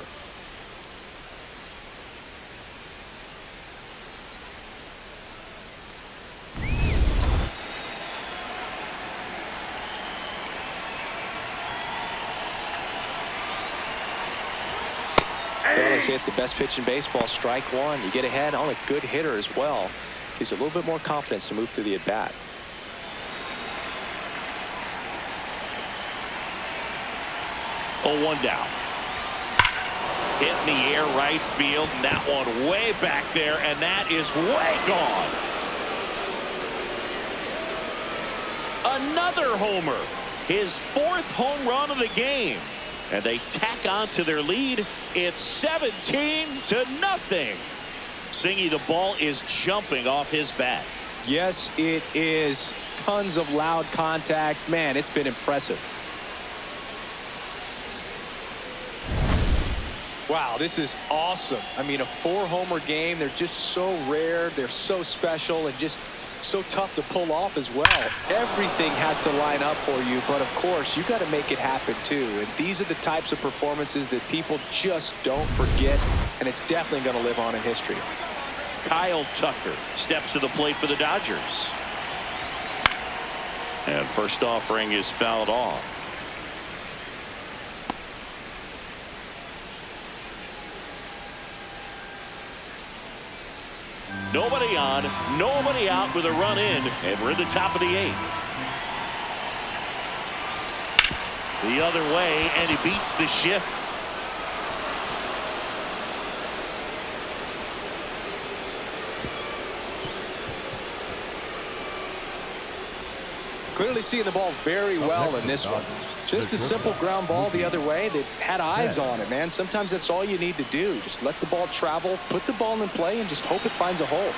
They say it's the best pitch in baseball. Strike 1. You get ahead on a good hitter as well. Gives you a little bit more confidence to move through the at-bat. Oh, 1 down. Hit in the air right field. And that one way back there, and that is way gone. Another homer. His 4th home run of the game. And they tack on to their lead. It's 17-0. Singy, the ball is jumping off his bat. Yes, it is. Tons of loud contact. Man, it's been impressive. Wow, this is awesome. I mean, a 4-homer game. They're just so rare. They're so special and just so tough to pull off as well. Everything has to line up for you, but of course you got to make it happen too. And these are the types of performances that people just don't forget, and it's definitely going to live on in history. Kyle Tucker steps to the plate for the Dodgers. And first offering is fouled off. Nobody on, nobody out with a run in, and we're at the top of the 8th. The other way, and he beats the shift. Clearly seeing the ball very well in this one. Just a simple ground ball the other way that had eyes on it, man. Sometimes that's all you need to do. Just let the ball travel, put the ball in play, and just hope it finds a hole.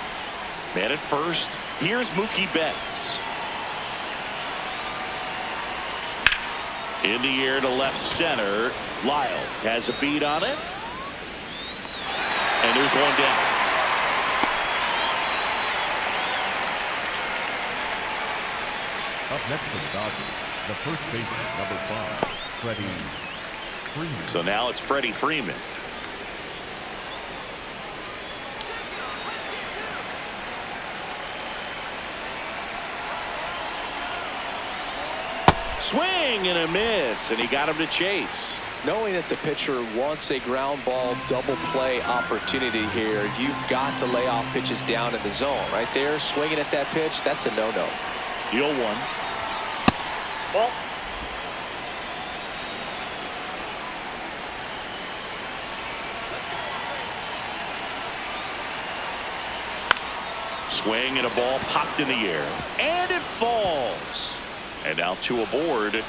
Man at first, here's Mookie Betts. In the air to left center. Lyle has a beat on it. And there's 1 down. Up next for the Dodgers, the first baseman, number 5, Freddie Freeman. So now it's Freddie Freeman. Swing and a miss, and he got him to chase. Knowing that the pitcher wants a ground ball double play opportunity here, you've got to lay off pitches down in the zone. Right there, swinging at that pitch, that's a no-no. The 0-1. Ball. Swing and a ball popped in the air, and it falls. And now 2 aboard.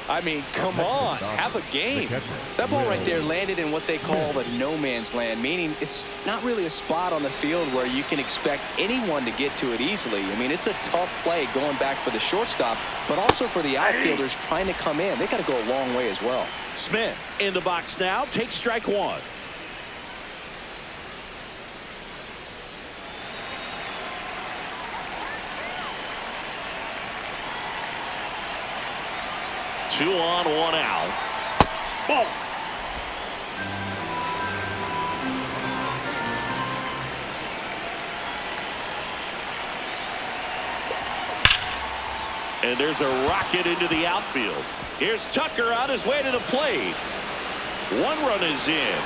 I mean, come on, have a game. That ball right there landed in what they call the no man's land, meaning it's not really a spot on the field where you can expect anyone to get to it easily. I mean, it's a tough play going back for the shortstop, but also for the outfielders trying to come in. They got to go a long way as well. Smith in the box now, takes strike 1. Two on, 1 out. Ball. And there's a rocket into the outfield. Here's Tucker on his way to the plate. 1 run is in.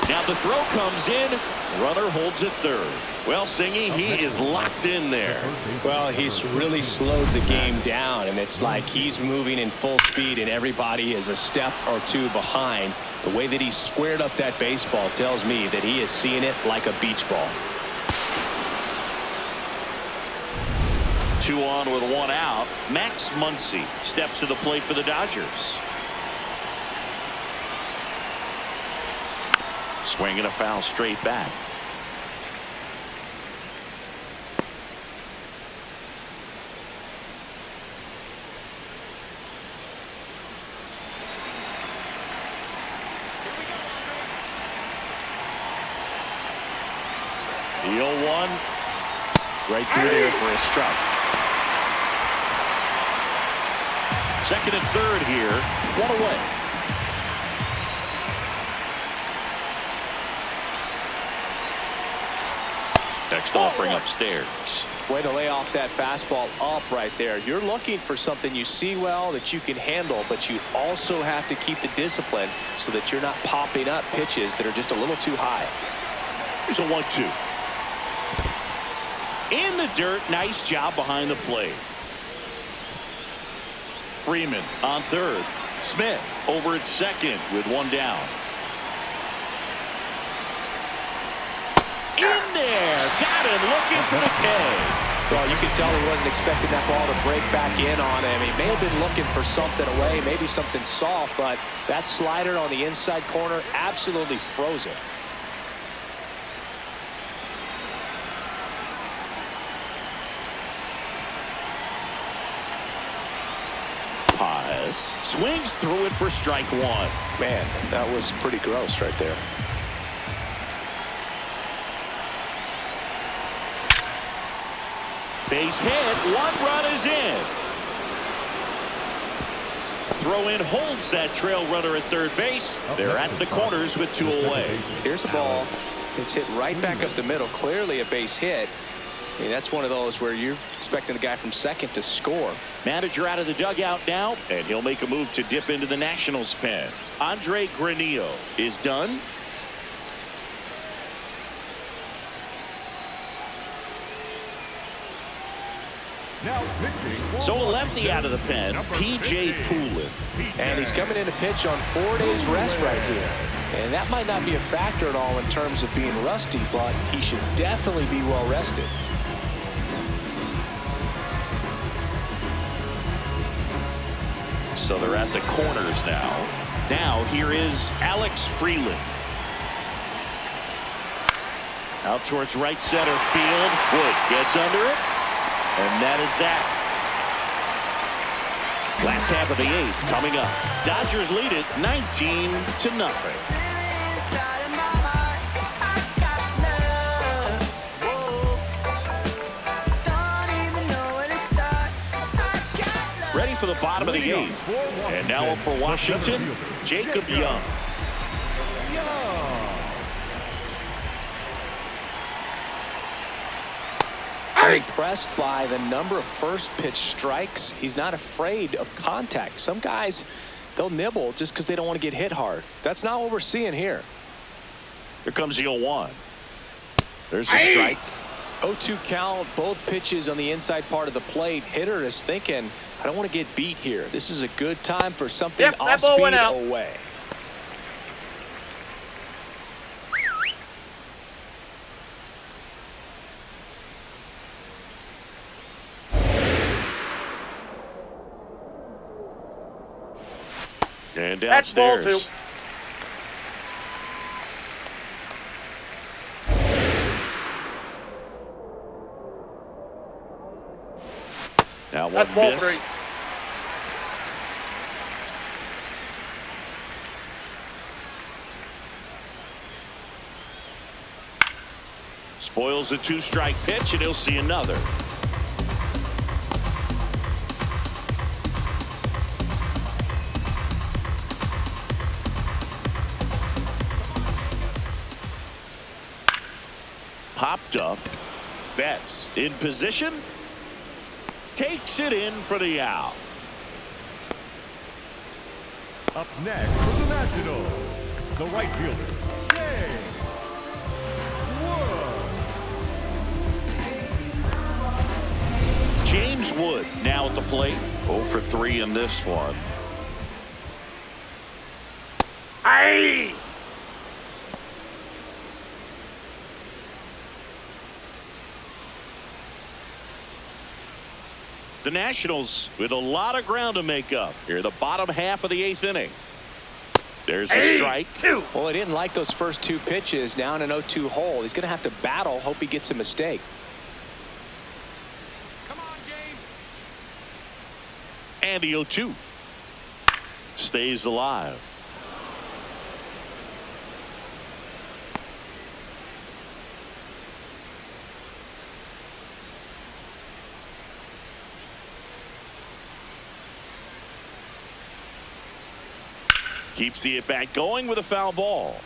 Now the throw comes in. Runner holds at third. Well, Singy, he is locked in there. Well, he's really slowed the game down, and it's like he's moving in full speed, and everybody is a step or 2 behind. The way that he squared up that baseball tells me that he is seeing it like a beach ball. 2 on with 1 out. Max Muncy steps to the plate for the Dodgers. Swing and a foul straight back. The 0-1 right through there for a strike. Second and third here, 1 away. Next offering upstairs. Way to lay off that fastball up right there. You're looking for something you see well that you can handle, but you also have to keep the discipline so that you're not popping up pitches that are just a little too high. Here's a 1-2. In the dirt, nice job behind the plate. Freeman on third. Smith over at second with 1 down. In there, got him looking for the K. Well, you can tell he wasn't expecting that ball to break back in on him. He may have been looking for something away, maybe something soft, but that slider on the inside corner absolutely froze it. Paz swings through it for strike 1. Man, that was pretty gross right there. Base hit, 1 run is in. Throw in holds that trail runner at third base. They're at the corners with 2 away. Here's a ball. It's hit right back up the middle. Clearly a base hit. I mean, that's one of those where you're expecting the guy from second to score. Manager out of the dugout now, and he'll make a move to dip into the Nationals pen. Andre Granillo is done. Now pitching. So a lefty out of the pen, P.J. Poulin. And he's coming in to pitch on 4 days rest right here. And that might not be a factor at all in terms of being rusty, but he should definitely be well rested. So they're at the corners now. Now here is Alex Freeland. Out towards right center field. Wood gets under it. And that is that. Last half of the 8th coming up. Dodgers lead it 19-0. for the bottom of the 8th. And now up for Washington, Jacob Young. Impressed by the number of first pitch strikes. He's not afraid of contact. Some guys, they'll nibble just because they don't want to get hit hard. That's not what we're seeing here. Here comes the 0-1. There's a strike. 0-2 count, both pitches on the inside part of the plate. Hitter is thinking, I don't want to get beat here. This is a good time for something off speed away. And downstairs. That's ball 2. Now That's one ball miss. 3. Spoils the 2-strike pitch, and he'll see another. Popped up. Betts in position. Takes it in for the out. Up next for the Nationals, the right fielder, James Wood now at the plate. 0 for 3 in this one. Aye! The Nationals with a lot of ground to make up here, the bottom half of the 8th inning. There's a strike. Well, he didn't like those first 2 pitches. Now in an 0-2 hole, he's going to have to battle. Hope he gets a mistake. Come on, James. And the 0-2 stays alive. Keeps the at-bat going with a foul ball.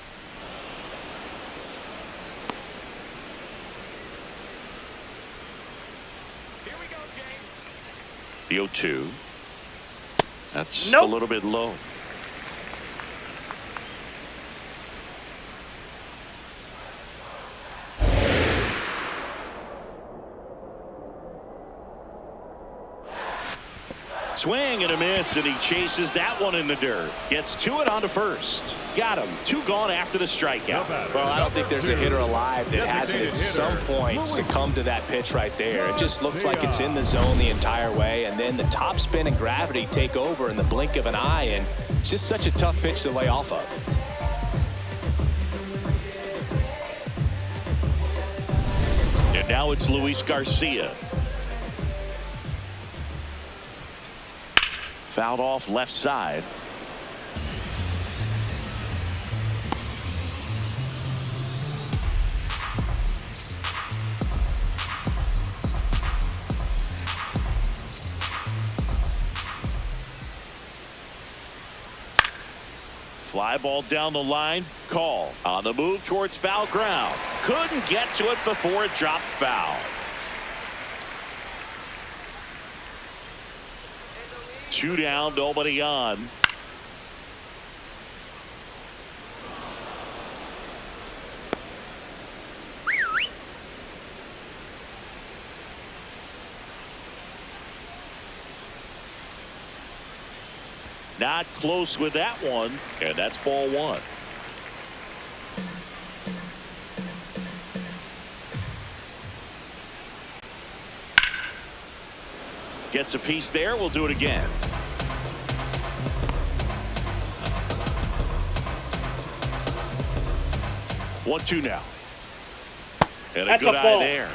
Here we go, James. The 0-2. That's Nope. a little bit low. Swing and a miss, and he chases that one in the dirt. Gets to it onto first. Got him. 2 gone after the strikeout. Well, I don't think there's a hitter alive that hasn't at some point succumbed to that pitch right there. It just looks like it's in the zone the entire way, and then the top spin and gravity take over in the blink of an eye, and it's just such a tough pitch to lay off of. And now it's Luis Garcia. Fouled off left side. Fly ball down the line. Call on the move towards foul ground. Couldn't get to it before it dropped foul. Two down, nobody on. Not close with that one, and that's ball 1. Gets a piece there. We'll do it again. One, 2 now. And That's a good a eye ball. there.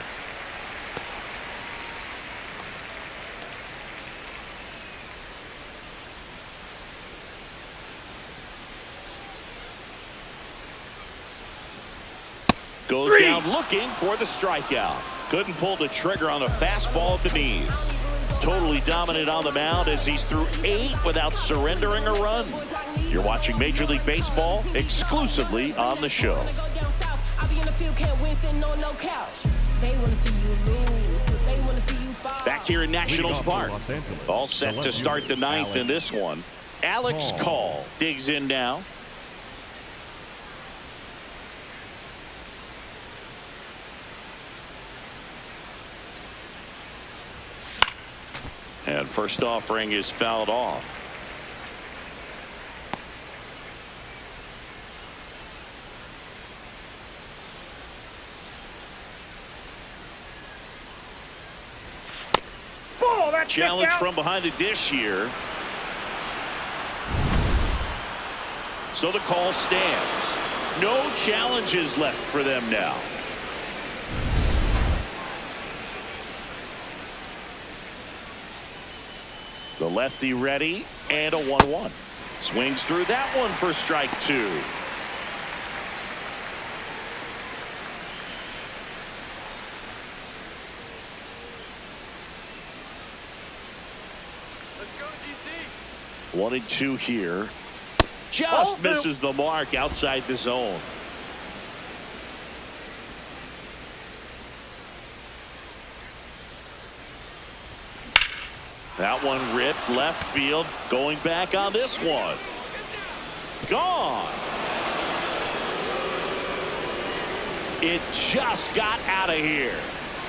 Goes down looking for the strikeout. Couldn't pull the trigger on a fastball at the knees. totally dominant on the mound as he's through 8 without surrendering a run. You're watching Major League Baseball exclusively on the show. Back here in Nationals Park. All set to start the 9th in this one. Alex Call digs in now. And first offering is fouled off. Challenge from behind the dish here. So the call stands. No challenges left for them now. The lefty ready, and a 1-1. Swings through that one for strike 2. Let's go, DC. 1-2 here. Just misses the mark outside the zone. That one ripped left field. Going back on this one. Gone. It just got out of here.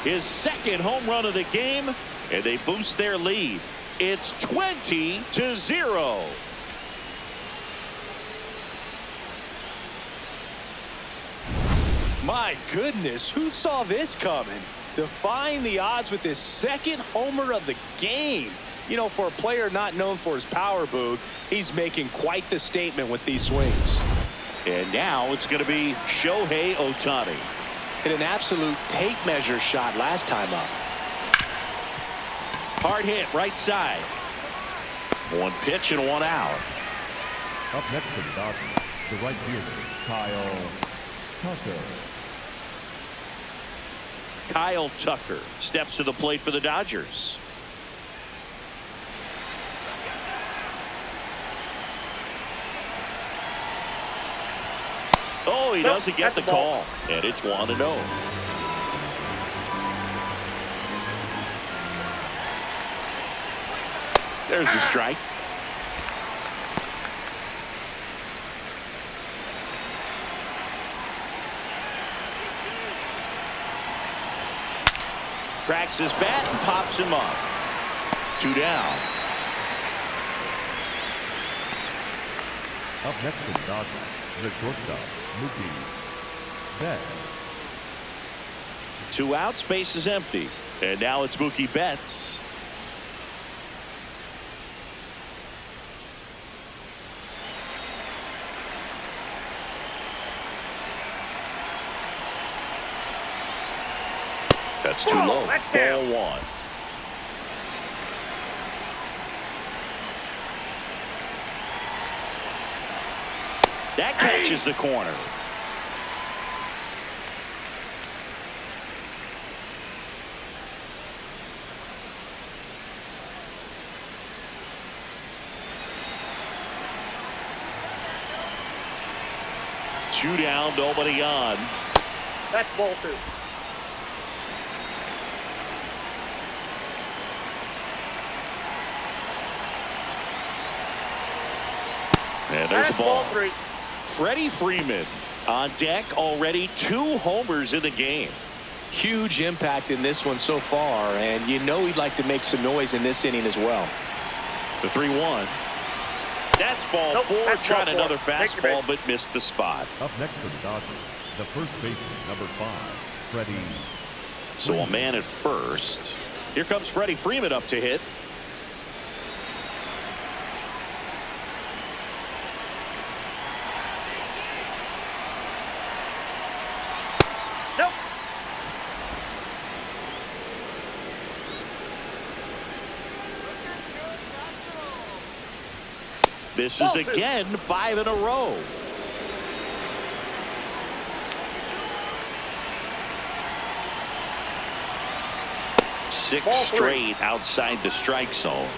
His second home run of the game, and they boost their lead. It's 20-0. My goodness, who saw this coming? Defying the odds with his second homer of the game. You know, for a player not known for his power, Boog, he's making quite the statement with these swings. And now it's going to be Shohei Ohtani. Hit an absolute tape measure shot last time up. Hard hit right side. One pitch and one out. Up next for the Dodgers, the right fielder, Kyle Tucker. Kyle Tucker steps to the plate for the Dodgers. Oh, he doesn't get the call, and it's 1-0. There's the strike. Cracks his bat and pops him up. 2 down. Up next for the Dodgers, the shortstop, Mookie Betts. 2 outs, base is empty. And now it's Mookie Betts. That's too low. Ball 1. That catches the corner. Two down, nobody on. That's ball 2. And there's a ball. 3. Freddie Freeman on deck, already 2 homers in the game. Huge impact in this one so far, and you know he'd like to make some noise in this inning as well. The 3-1. That's ball 4. That's Tried ball 4. another fastball, but missed the spot. Up next for the Dodgers, the first baseman, number 5, Freddie. So a man at first. Here comes Freddie Freeman up to hit. Nope. Misses again, 5 in a row. 6 straight outside the strike zone.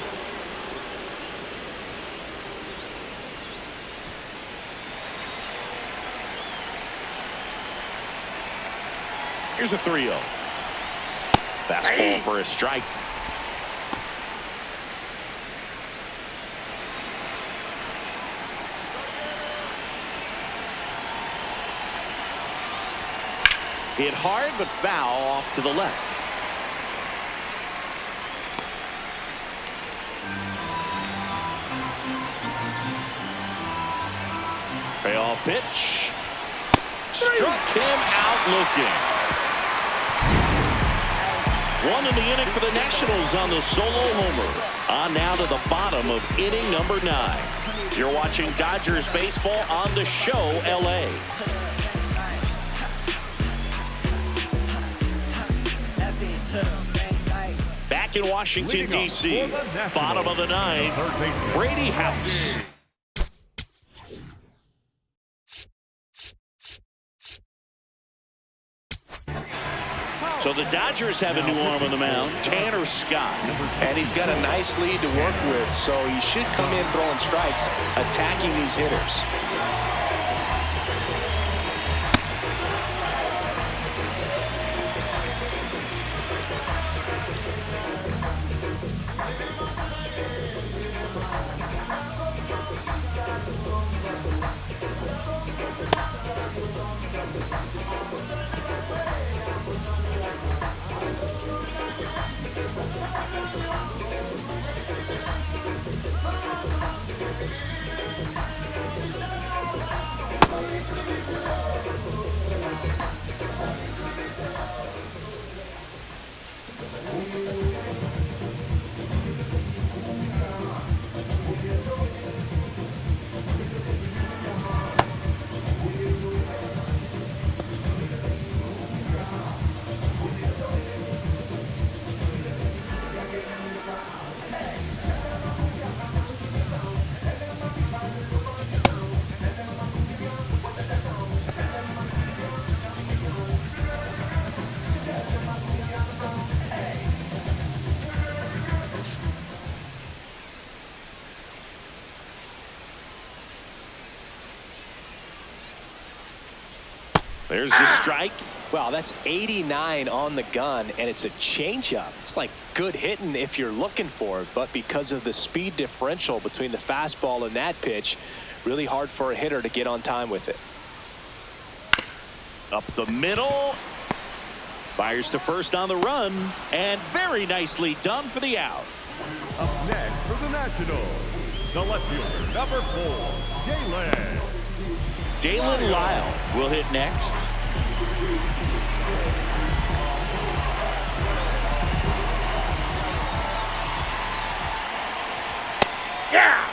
Here's a 3-0. Fastball for a strike. Hit hard, but foul off to the left. Payoff pitch. Struck him out looking. 1 in the inning for the Nationals on the solo homer. On now to the bottom of inning number 9. You're watching Dodgers baseball on the show, LA. Back in Washington, D.C., bottom of the 9th, Brady House. So the Dodgers have a new arm on the mound, Tanner Scott. And he's got a nice lead to work with, so he should come in throwing strikes, attacking these hitters. There's the strike. Wow, that's 89 on the gun, and it's a changeup. It's like good hitting if you're looking for it, but because of the speed differential between the fastball and that pitch, really hard for a hitter to get on time with it. Up the middle. Fires to first on the run, and very nicely done for the out. Up next for the Nationals, the left fielder, number 4, Galen. Dalen Lyle will hit next. Yeah!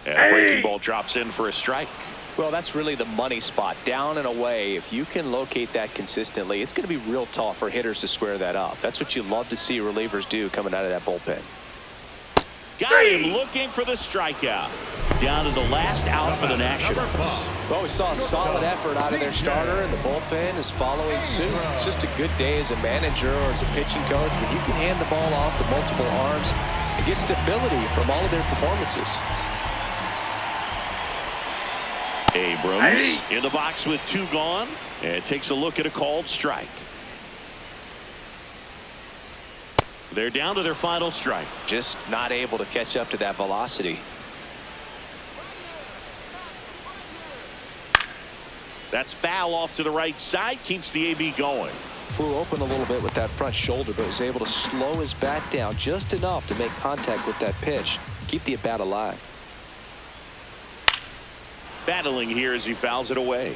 And a breaking ball drops in for a strike. Well, that's really the money spot, down and away. If you can locate that consistently, it's going to be real tough for hitters to square that up. That's what you love to see relievers do coming out of that bullpen. Got him looking for the strikeout. Down to the last out for the Nationals. Well, we saw a solid effort out of their starter, and the bullpen is following suit. It's just a good day as a manager or as a pitching coach when you can hand the ball off to multiple arms and get stability from all of their performances. Abrams in the box with 2 gone, and takes a look at a called strike. They're down to their final strike. Just not able to catch up to that velocity. That's foul off to the right side, keeps the AB going. Flew open a little bit with that front shoulder, but was able to slow his bat down just enough to make contact with that pitch, keep the at-bat alive. Battling here as he fouls it away.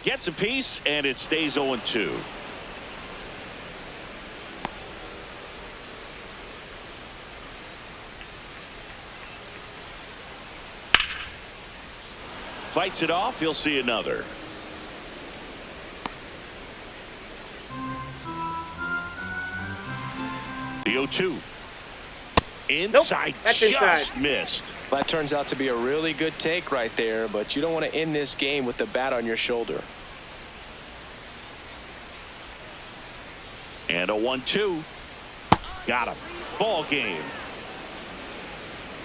Gets a piece, and it stays 0-2. Fights it off. He'll see another. The 0-2. Inside, That's just inside. missed. That turns out to be a really good take right there, but you don't want to end this game with the bat on your shoulder. And a 1-2. Got him. Ball game.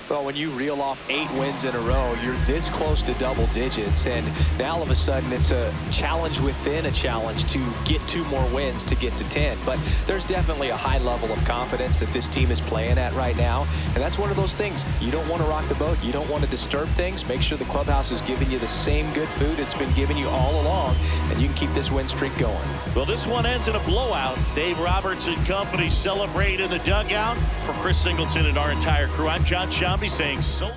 Well, when you reel off 8 wins in a row, you're this close to double digits, and now all of a sudden it's a challenge within a challenge to get 2 more wins to get to 10. But there's definitely a high level of confidence that this team is playing at right now, and that's one of those things. You don't want to rock the boat. You don't want to disturb things. Make sure the clubhouse is giving you the same good food it's been giving you all along, and you can keep this win streak going. Well, this one ends in a blowout. Dave Roberts and company celebrate in the dugout. For Chris Singleton and our entire crew, I'm John Shambi saying so long.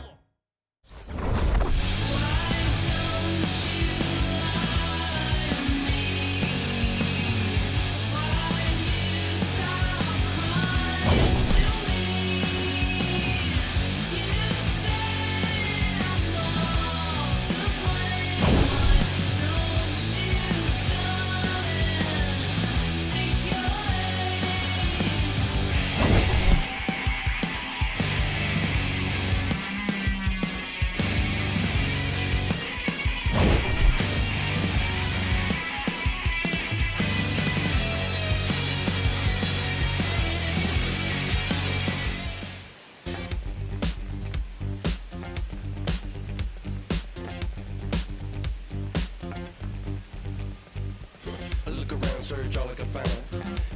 Search all I can find.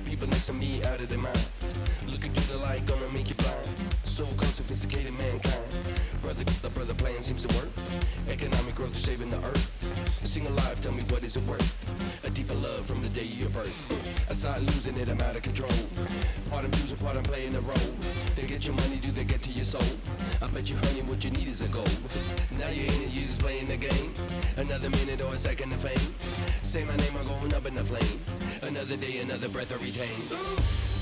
People next to me out of their mind. Looking through the light, gonna make you blind. So called sophisticated mankind. The brother plan seems to work. Economic growth is saving the earth. Sing alive, tell me what is it worth? A deeper love from the day of your birth. I start losing it, I'm out of control. Part I'm choosing, part I'm playing the role. They get your money, do they get to your soul? I bet you, honey, what you need is a goal. Now you're in it, you're just playing the game. Another minute or a second of fame. Say my name, I'm going up in the flame. Another day, another breath I retain.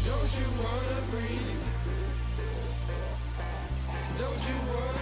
Don't you wanna breathe? Don't you wanna